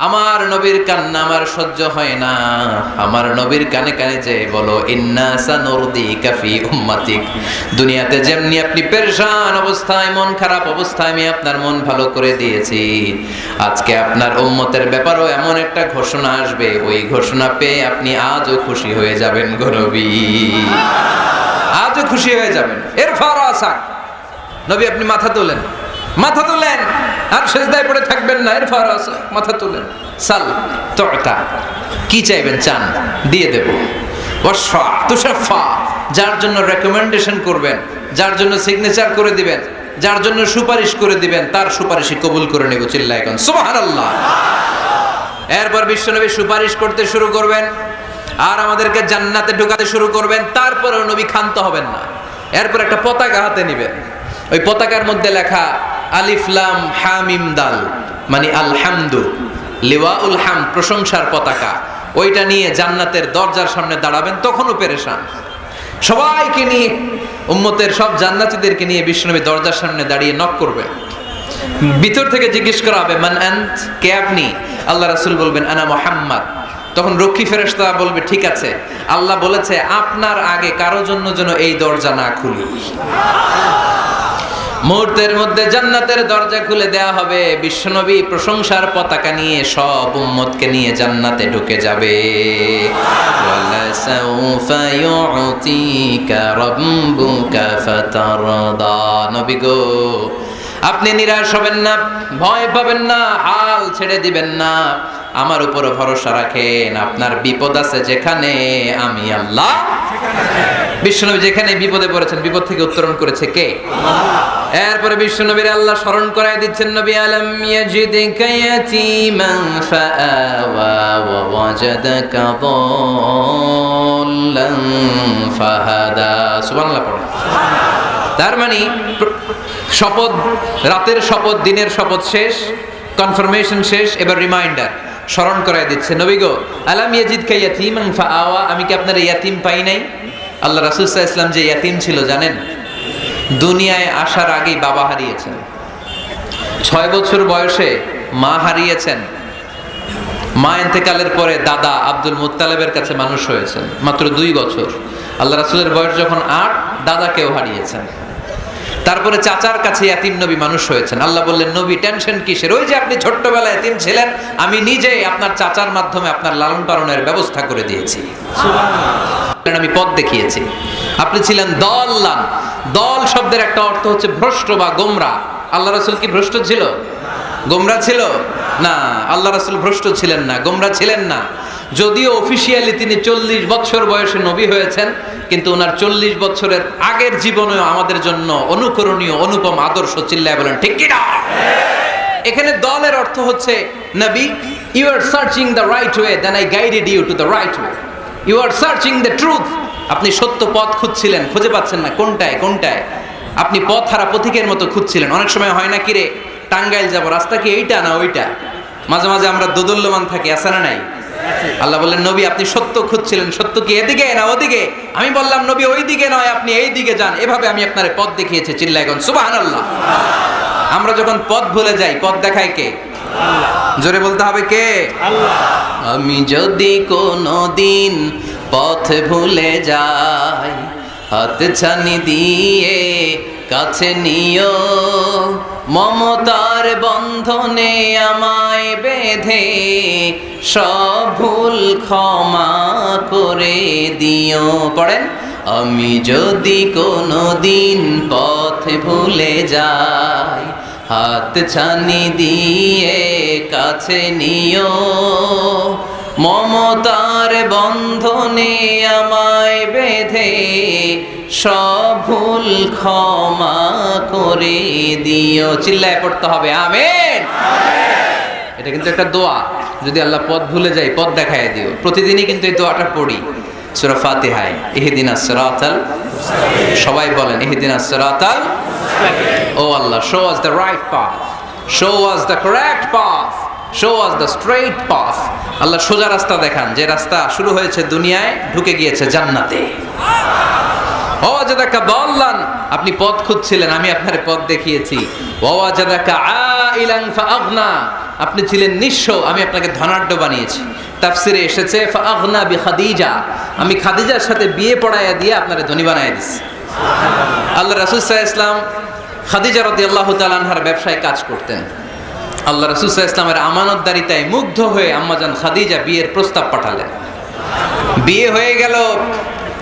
আমার নবীর কান্না আমার সহ্য হয় না। আমার নবীর কানে কানে যে বলো, ইন্না সানুরদিকা ফি উম্মাতিক, দুনিয়াতে যেমনি আপনি পেরেশান অবস্থায়, মন খারাপ অবস্থায় আমি আপনার মন ভালো করে দিয়েছি, আজকে আপনার উম্মতের ব্যাপারেও এমন একটা ঘোষণা আসবে, ওই ঘোষণা পেয়ে আপনি আজও খুশি হয়ে যাবেন গো নবী, আজও খুশি হয়ে যাবেন। এরফা রাসাক, নবী আপনি মাথা তোলেন, মাথা তোলেন, আর সিজদায় পড়ে থাকবেন না। এরফা রাসাক, মাথা তোলেন। সাল তুতা, কি চাইবেন চান, দিয়ে দেব। ওয়াশফা তুশাফা, যার জন্য রেকমেন্ডেশন করবেন, যার জন্য সিগনেচার করে দিবেন, যার জন্য সুপারিশ করে দিবেন, তার সুপারিশই কবুল করে নেব। চিল্লায় কোন সুবহানাল্লাহ। এরপর বিশ্বনবী সুপারিশ করতে শুরু করবেন, আর আমাদেরকে জান্নাতে ঢোকাতে শুরু করবেন। তারপরেও নবী ক্ষান্ত হবেন না। এরপর একটা পতাকা হাতে নেবেন, ওই পতাকার মধ্যে লেখা আলিফ লাম হা মিম দাল, মানে আলহামদু, লিওয়াউল হামদ, প্রশংসার পতাকা। ওইটা নিয়ে জান্নাতের দরজার সামনে দাঁড়াবেন। তখনও পেরেশান, সবাইকে নিয়ে, উম্মতের সব জান্নাতীদেরকে নিয়ে বিশ্বনবী দরজার সামনে দাঁড়িয়ে নক করবেন। ভিতর থেকে জিজ্ঞেস করা হবে মান আন্ত, কে আপনি? আল্লাহ রাসূল বলবেন আনা মুহাম্মদ। তখন রক্ষী ফেরেশতা বলবে ঠিক আছে, আল্লাহ বলেছে আপনার আগে কারো জন্য যেন এই দরজা না খুলি। মুহূর্তের মধ্যে জান্নাতের দরজা খুলে দেয়া হবে। বিশ্বনবী প্রশংসার পতাকা নিয়ে সব উম্মতকে নিয়ে জান্নাতে ঢুকে যাবে। ওয়ালা সাউফা ইউতিকা রাব্বুকা ফাতারদা। নবী গো, আপনি নিরাশ হবেন না, ভয় পাবেন না, হাল ছেড়ে দিবেন না, আমার উপর ভরসা রাখেন। আপনার বিপদ আছে যেখানে, আমি আল্লাহ। বিশ্বনবী যেখানে বিপদে পড়েছেন, বিপদ থেকে উত্তরণ করেছে কে? এরপরে বিশ্বনবীর আল্লাহ স্মরণ করায় দিচ্ছেন, নবী আলম ইয়াজিদিকা ইয়াতীমান ফাআওয়া ওয়া ওয়াজাদাকা দাল্লান ফাহাদা। সুবহানাল্লাহ পড়ুন। তার মানে শপথ, রাতের শপথ, দিনের শপথ শেষ, কনফার্মেশন শেষ, এবার রিমাইন্ডার, স্মরণ করায় দিচ্ছে। নবী গো, আলাম ইয়াজিদকা ইয়াতীমান ফাআওয়া, আমি কি আপনার ইয়াতীম পাই নাই? আল্লাহ রাসূল সাল্লাল্লাহু আলাইহি ওয়াসাল্লাম যে ইয়াতীম ছিল জানেন? দুনিয়ায় আসার আগেই বাবা হারিয়েছেন, 6 বছর বয়সে মা হারিয়েছেন, মা ইন্তেকালের পরে দাদা আব্দুল মুত্তালিবের কাছে মানুষ হয়েছেন মাত্র 2 বছর। আল্লাহ রাসূলের বয়স যখন 8, দাদাকেও হারিয়েছেন। তারপরে চাচার কাছে ইয়াতীম নবী মানুষ হয়েছেন। আল্লাহ বললেন, নবী টেনশন কিসের? ওই যে আপনি ছোট্টবেলায় ইয়াতীম ছিলেন, আমি নিজে আপনার চাচার মাধ্যমে আপনার লালন পালনের ব্যবস্থা করে দিয়েছি। সুবহানাল্লাহ। আমি পথ দেখিয়েছি। আপনি ছিলেন দল্লান। দল শব্দের একটা অর্থ হচ্ছে ভ্রষ্ট বা গোমরা। আল্লাহ রাসূল কি ভ্রষ্ট ছিল? গোমরা ছিল না। আল্লাহ রাসূল ভ্রষ্ট ছিলেন না, গোমরা ছিলেন না। যদিও অফিশিয়ালি তিনি 40 বছর বয়সে নবী হয়েছেন, কিন্তু ওনার 40 বছরের আগের জীবনেও আমাদের জন্য অনুকরণীয় অনুপম আদর্শ। চিল্লায় বলেন ঠিক কি না? এখানে দলের অর্থ হচ্ছে, নবী, you are searching the right way, then I guided you to the right way. You are searching the truth. আপনি সত্য পথ খুঁজছিলেন, খুঁজে পাচ্ছেন না, কোনটায় কোনটায়। আপনি পথ হারা পথিকের মতো খুঁজছিলেন। অনেক সময় হয় না কি রে, টাঙ্গাইল যাব, রাস্তা কি এইটা না ওইটা? মাঝে মাঝে আমরা দোদুল্যমান থাকি, আছে না নাই? আল্লাহ বললেন, নবী আপনি সত্য খুঁজছিলেন, সত্য কি এদিকে না ওদিকে? আমি বললাম, নবী ওই দিকে নয়, আপনি এই দিকে যান। এভাবে আমি আপনার পথ দেখিয়েছি। চিল্লায় গন সুবহানাল্লাহ। আমরা যখন পথ ভুলে যাই, পথ দেখায় কে? আল্লাহ। জোরে বলতে হবে কে? আল্লাহ। আমি যদি কোনোদিন পথ ভুলে যাই, হাত ছানি দিয়ে কাছে নিও, মমতার বন্ধনে আমায় বেঁধে সব ভুল ক্ষমা করে দিও। পড়েন, আমি যদি কোনোদিন পথ ভুলে যাই, হাত ছানি দিয়ে কাছে নিও, মমতার বন্ধনে আমায় বেঁধে সব ভুল ক্ষমা করে দিও। চিল্লায় পড়তে হবে আমিন। এটা কিন্তু একটা দোয়া। যদি আল্লাহ পথ ভুলে যাই, পথ দেখায় দিও। প্রতিদিনই কিন্তু এই দোয়াটা পড়ি সূরা ফাতিহায়। ইহদিনাস সিরাতাল মুস্তাকিম। সবাই বলেন ইহদিনাস সিরাতাল মুস্তাকিম। ও আল্লাহ, show us the right path, show us the correct path, show us the straight path. আল্লাহ সোজা রাস্তা দেখান, যে রাস্তা শুরু হয়েছে দুনিয়ায়, ঢুকে গিয়েছে জান্নাতে। ওয়াজাদাকা দাল্লান, আপনি পথ খুঁজছিলেন, আমি আপনার পথ দেখিয়েছি। ওয়াজাদাকা আইলান ফাআগনা, আপনি ছিলেন নিঃস্ব, আমি আপনাকে ধনাঢ্য বানিয়েছি। তাফসিরে এসেছে ফাআগনা বিখাদিজা, আমি খাদিজার সাথে বিয়ে পড়াইয়া দিয়ে আপনারে ধনী বানায় দিয়েছি। আল্লাহ রাসূল সাল্লাল্লাহু আলাইহি ওয়াসাল্লাম খাদিজা রাদিয়াল্লাহু তাআলা আনহার ব্যবসায় কাজ করতেন। আল্লাহ রাসূল সাল্লাল্লাহু আলাইহি ওয়াসাল্লামের আমানতদারিতায় মুগ্ধ হয়ে আম্মাজান খাদিজা বিয়ের প্রস্তাব পাঠালেন। বিয়ে হয়ে গেল,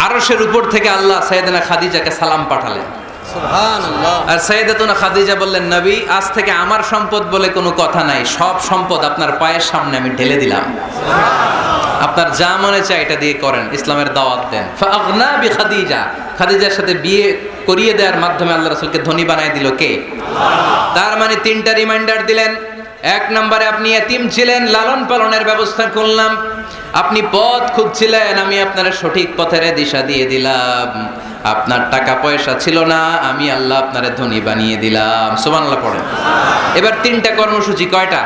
আরশের উপর থেকে আল্লাহ সাইয়েদানা খাদিজাকে সালাম পাঠালেন। সুবহানাল্লাহ। আর সাইয়েদাতুনা খাদিজা বললেন, নবী, আজ থেকে আমার সম্পদ বলে কোনো কথা নাই, সব সম্পদ আপনার পায়ের সামনে আমি ঢেলে দিলাম। আপনার যা মনে চায় এটা দিয়ে করেন, ইসলামের দাওয়াত দেন। ফাআগনা বিখাদিজা, খাদিজার সাথে বিয়ে করিয়ে দেওয়ার মাধ্যমে আল্লাহ রাসূলকে ধনী বানায় দিল কে? আল্লাহ। তার মানে 3টা রিমাইন্ডার দিলেন। 1 নম্বরে আপনি ইয়াতীম ছিলেন, লালন পালনের ব্যবস্থা করলাম। আপনি পথ খুঁজছিলেন, আমি আপনার সঠিক পথের দিশা দিয়ে দিলাম। আপনার টাকা পয়সা ছিল না, আমি আল্লাহ আপনারে ধনী বানিয়ে দিলাম। সুবহানাল্লাহ পড়েন। এবার 3টা কর্মসূচি। কয়টা?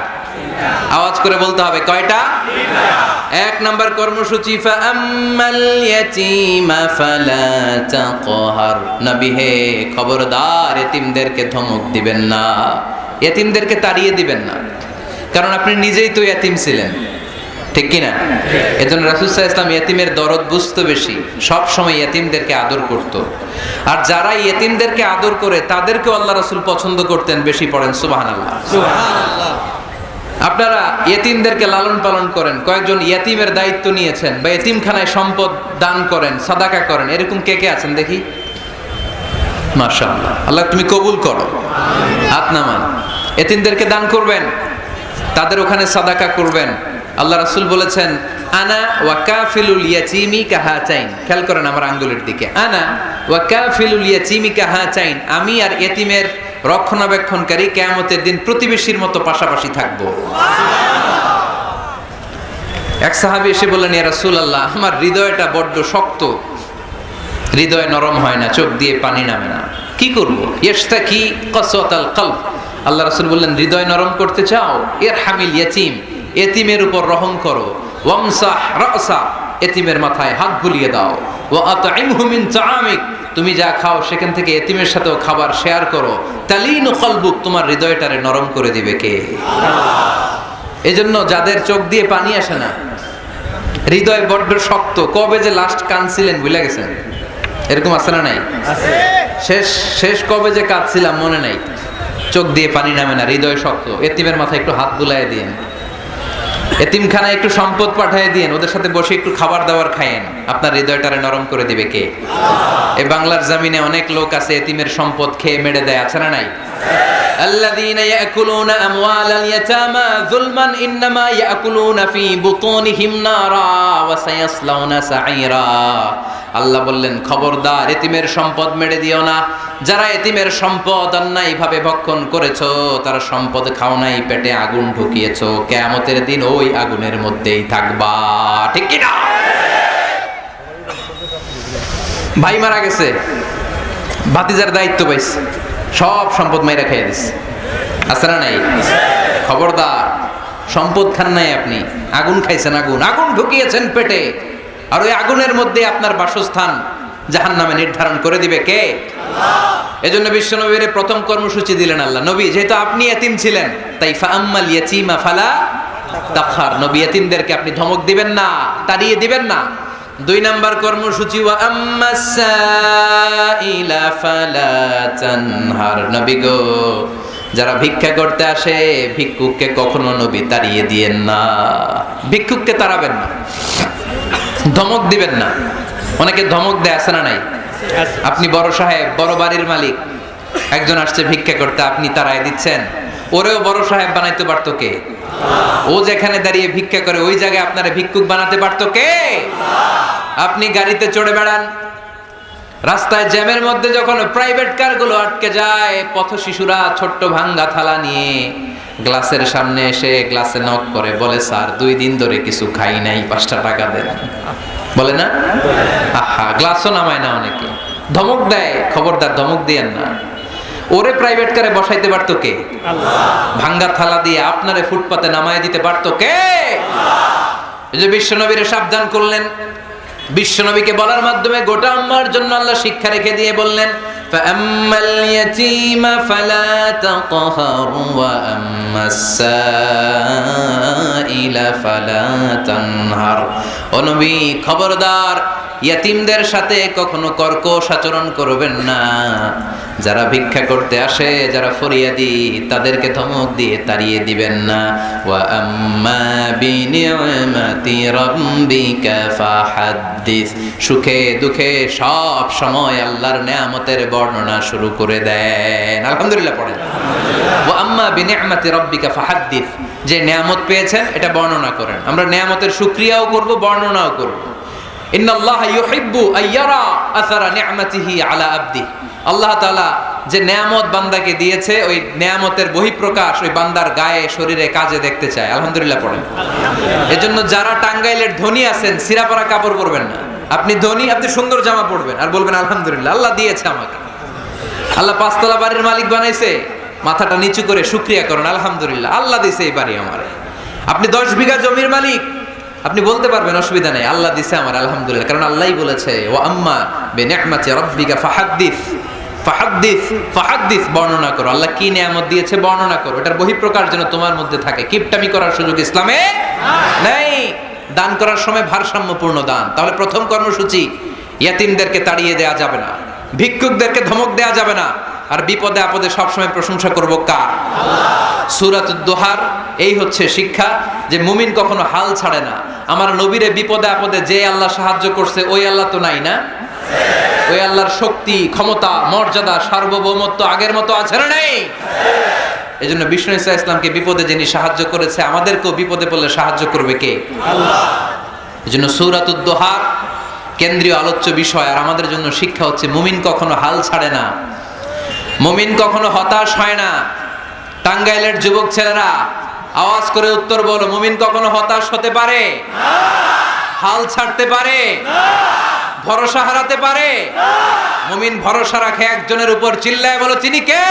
আওয়াজ করে বলতে হবে কয়টা? 1 নম্বর কর্মসূচি, ফাআম্মাল ইয়াতীমা ফালা তাকহার, নবী হে খবরদার, এতিমদেরকে ধমক দিবেন না। এতিমদেরকে তাড়িয়ে দিবেন না, কারণ আপনি নিজেই তো এতিম ছিলেন, ঠিক কিনা? এজন্য রাসূল সাল্লাল্লাহু আলাইহি ওয়াসাল্লাম এতিমের দরদ বুঝতো বেশি, সব সময় এতিমদেরকে আদর করত। আর যারা এতিমদেরকে আদর করে তাদেরকে আল্লাহ রাসূল পছন্দ করতেন বেশি। পড়েন সুবহানাল্লাহ। সুবহানাল্লাহ। আপনারা এতিমদেরকে লালন পালন করেন, কয়েকজন এতিমের দায়িত্ব নিয়েছেন বা এতিমখানায় সম্পদ দান করেন, সাদাকা করেন, এরকম কে কে আছেন দেখি? মাশাআল্লাহ, আল্লাহ তুমি কবুল করো। হাত নামান। এতিমদেরকে দান করবেন, তাদের ওখানে সাদাকা করবেন। আল্লাহ রাসূল বলেছেন আনা ওয়া কাফিলুল ইয়াতীমি কাহাতাইন। খেয়াল করেন আমার আঙ্গুলের দিকে, আনা ওয়া কাফিলুল ইয়াতীমি কাহাতাইন, আমি আর এতিমের রক্ষণাবেক্ষণকারী কিয়ামতের দিন প্রতিবেশীর মতো পাশাপাশি থাকবো। এক সাহাবী এসে বললেন, ইয়া রাসূলুল্লাহ, আমার হৃদয়টা বড্ড শক্ত, হৃদয় নরম হয় না, চোখ দিয়ে পানি নামে না, কি করব? ইশতাকি কাসওয়াতাল কলব। আল্লাহ রাসূল বললেন, হৃদয় নরম করতে চাও? ইরহামিল ইয়াতীম, এতিমের উপর রহম করো। ওয়ামসাহ রাসা, এতিমের মাথায় হাত বুলিয়ে দাও। ওয়া আতইমহু মিন তাআমিক, তুমি যা খাও সেখান থেকে এতিমের সাথেও খাবার শেয়ার করো। তালিনু কলবুক, তোমার হৃদয়টারে নরম করে দিবে কে? আল্লাহ। এজন্য যাদের চোখ দিয়ে পানি আসে না, হৃদয় বড্ড শক্ত, কবে যে লাস্ট কাঁদছিলেন ভুলে গেছেন? এরকম আছে না নাই? আছে। শেষ কবে যে কাঁদছিলাম মনে নাই, চোখ দিয়ে পানি নামে না, হৃদয় শক্ত। এতিমের মাথায় একটু হাত বুলায় দিয়েন, এতিমখানায় একটু সম্পদ পাঠিয়ে দিয়েন, ওদের সাথে বসে একটু খাবার দাবার খায়েন, আপনার হৃদয়টারে নরম করে দিবে কে? এই বাংলার জমিনে অনেক লোক আছে এতিমের সম্পদ খেয়ে মেরে দেয়, আছে না নাই? আল্লাযীনা ইয়াকুলুনা আমওয়ালাল ইয়াতামা যুলমান ইন্নামা ইয়াকুলুনা ফি বুতুনিহিম নারা ওয়া সায়াসলাউনা সাঈরা। আল্লাহ বললেন, খবরদার এতিমের সম্পদ মেরে দিও না। যারা এতিমের সম্পদ অন্যায়ভাবে ভক্ষণ করেছো, তারা সম্পদ খাও নাই, পেটে আগুন ঢুকিয়েছো, কিয়ামতের দিন ওই আগুনের মধ্যেই থাকবা, ঠিক কি না? ভাই মারা গেছে, ভাতিজার দায়িত্ব পাইছে, সব সম্পদ মাইরা খাইয়া দিছে, আছে না নাই? খবরদার, সম্পদ খান নাই আপনি, আগুন খাইছেন, আগুন ঢুকিয়েছেন পেটে, আর ওই আগুনের মধ্যে আপনার বাসস্থান জাহান্নামে নির্ধারণ করে দিবে কে? আল্লাহ। এজন্য বিশ্বনবীর প্রথম কর্মসূচি দিলেন আল্লাহ। নবী, যেহেতু আপনি এতিম ছিলেন, তাই ফাআম্মাল ইয়াতীমা ফালা তাকহার, নবী এতিমদেরকে আপনি ধমক দিবেন না, তাড়িয়ে দিবেন না। 2 নাম্বার কর্মসূচি, ওয়া আম্মাস সাইলা ফালা তানহার, নবী গো, যারা ভিক্ষা করতে আসে ভিক্ষুককে কখনো নবী তাড়িয়ে দিয়েন না, ভিক্ষুককে তাড়াবেন না, ধমক দিবেন না। অনেকে ধমক দেয়, আছে না নাই? আপনি বড় সাহেব, বড় বাড়ির মালিক, একজন আসছে ভিক্ষা করতে, আপনি তাড়ায় দিচ্ছেন, ওরেও বড় সাহেব বানাইতে পারতো কে? ও যেখানে দাঁড়িয়ে ভিক্ষা করে ওই জায়গায় আপনারা ভিক্ষুক বানাতে পারতো কে? আপনি গাড়িতে চড়ে বেড়ান, রাস্তায় জ্যামের মধ্যে যখন প্রাইভেট কারগুলো আটকে যায়, পথ শিশুরা ছোট্ট ভাঙ্গা থালা নিয়ে গ্লাসের সামনে এসে গ্লাসে নক করে, বলে স্যার 2 দিন ধরে কিছু খাই নাই, 5টা টাকা দেন, বলে না? আহা, গ্লাসও নামায় না অনেকে, ধমক দেয়। খবরদার, ধমক দিয়েন না। ওরে প্রাইভেট কারে বসাইতে পারতো কে? আল্লাহ। ভাঙ্গা থালা দিয়ে আপনারে ফুটপাতে নামায় দিতে পারতো কে? আল্লাহ। এই যে বিশ্বনবীরে সাবধান করলেন, বিশ্বনবীকে বলার মাধ্যমে গোটা আম্মার জন্য আল্লাহ শিক্ষা রেখে দিয়ে বললেন, ফাআম্মাল ইয়াতীমা ফালা তাকহার ওয়া আম্মাস সাইলা ফালা তানহার। ও নবী, খবরদার, ইয়াতিমদের সাথে কখনো কর্কশ আচরণ করবেন না। যারা ভিক্ষা করতে আসে, যারা ফরিয়াদি, তাদেরকে ধমক দিয়ে তাড়িয়ে দিবেন না। ওয়া আম্মা বিনিআমাতি রাব্বিকা ফাহাদ্দিস, সুখে দুঃখে সব সময় আল্লাহর নেয়ামতের বর্ণনা শুরু করে দেন। আলহামদুলিল্লাহ পড়েন। ওয়া আম্মা বিনিআমাতি রাব্বিকা ফাহাদ্দিস, যে নেয়ামত পেয়েছেন এটা বর্ণনা করেন। আমরা নেয়ামতের শুকরিয়াও করব, বর্ণনাও করব। ইন্নাল্লাহা ইউহিব্বু আইয়ারা আসারা নি'মাতিহি আলা আবদি। আল্লাহ তাআলা যে নেয়ামত বান্দাকে দিয়েছে, ওই নেয়ামতের বহিঃপ্রকাশ ওই বান্দার গায়ে, শরীরে, কাজে দেখতে চায়। আলহামদুলিল্লাহ পড়েন। এজন্য যারা টাঙ্গাইলের ধনী আছেন, সিরাপাড়া কাপড় পরবেন না। আপনি ধনী, আপনি সুন্দর জামা পরবেন আর বলবেন আলহামদুলিল্লাহ, আল্লাহ দিয়েছে আমাকে, আল্লাহ 5 তলা বাড়ির মালিক বানাইছে, মাথাটা নিচু করে শুকরিয়া করেন, আলহামদুলিল্লাহ, আল্লাহ দিয়েছে এই বাড়ি আমার। আপনি 10 বিঘা জমির মালিক, আপনি বলতে পারবেন অসুবিধা নেই, আল্লাহ দিছে আমার, আলহামদুলিল্লাহ, কারণ আল্লাহই বলেছে ওয়া আম্মা বিনিআমাতি রাব্বিকা ফাহাদ্দিস। ফাহাদ্দিস বর্ণনা করো, আল্লাহ কি নিয়ামত দিয়েছে বর্ণনা করো, এটার বহিঃপ্রকাশ যেন তোমার মধ্যে থাকে। কিপটামি করার সুযোগ ইসলামে নেই। দান করার সময় ভারসাম্যপূর্ণ দান। তাহলে প্রথম কর্মসূচি, ইয়াতিমদেরকে তাড়িয়ে দেয়া যাবে না, ভিক্ষুকদেরকে ধমক দেয়া যাবে না, আর বিপদে আপদে সবসময় প্রশংসা করব কার? সূরাতুদ দোহার এই হচ্ছে শিক্ষা, যে মুমিন কখনো হাল ছাড়ে না। আমার নবীরে বিপদে আপদে যে আল্লাহ সাহায্য করছে ওই আল্লাহ তো নাই না? ওই আল্লাহর শক্তি, ক্ষমতা, মর্যাদা, সার্বভৌমত্ব আগের মতো আছে না নাই? এজন্য বিষ্ণু ঈসা ইসলামকে বিপদে যিনি সাহায্য করেছে, আমাদেরকেও বিপদে পড়লে সাহায্য করবে কে? আল্লাহ। এজন্য সূরাতুদ দোহার কেন্দ্রীয় আলোচ্য বিষয়, আর আমাদের জন্য শিক্ষা হচ্ছে মুমিন কখনো হাল ছাড়ে না, মুমিন কখনো হতাশ হয় না। টাঙ্গাইলের যুবক ছেলেরা আওয়াজ করে উত্তর বলো, মুমিন কখনো হতাশ হতে পারে? হাল ছাড়তে পারে? ভরসা হারাতে পারে? মুমিন ভরসা রাখে একজনের উপর, চিল্লায় বলো তিনি কে?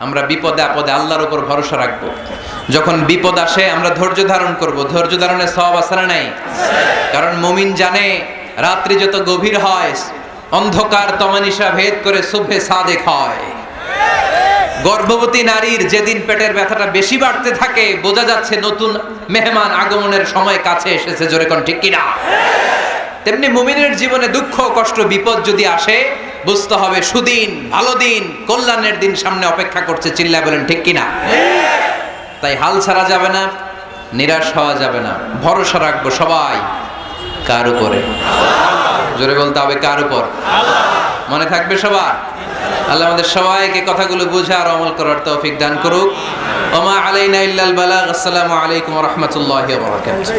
আমরা বিপদে আপদে আল্লাহর উপর ভরসা রাখবো। যখন বিপদ আসে আমরা ধৈর্য ধারণ করব। ধৈর্য ধারণের সওয়াব আছে না নাই? কারণ মুমিন জানে রাত্রি যত গভীর হয় অন্ধকার তমানিসা ভেদ করে সুবহে সাদেক হয়। গর্ভবতী নারীর যেদিন পেটের ব্যথাটা বেশি বাড়তে থাকে, বোঝা যাচ্ছে নতুন মেহমান আগমনের সময় কাছে এসেছে। জোরে কোন ঠিক কিনা? তেমনি মুমিনের জীবনে দুঃখ কষ্ট বিপদ যদি আসে, বুঝতে হবে সুদিন, ভালো দিন, কল্যাণের দিন সামনে অপেক্ষা করছে। চিল্লায় বলেন ঠিক কিনা? তাই হাল ছাড়া যাবে না, নিরাশ হওয়া যাবে না, ভরসা রাখবো সবাই কার উপরে? জোরে বলতে হবে কার উপর? মনে থাকবে সবার? আল্লাহ আমাদের সবাইকে কথাগুলো বুঝে আর আমল করার তৌফিক দান করুক। ওমা আলাইনা ইল্লাল বালাগ। আসসালামু আলাইকুম ওয়া রাহমাতুল্লাহি ওয়া বারাকাতুহু।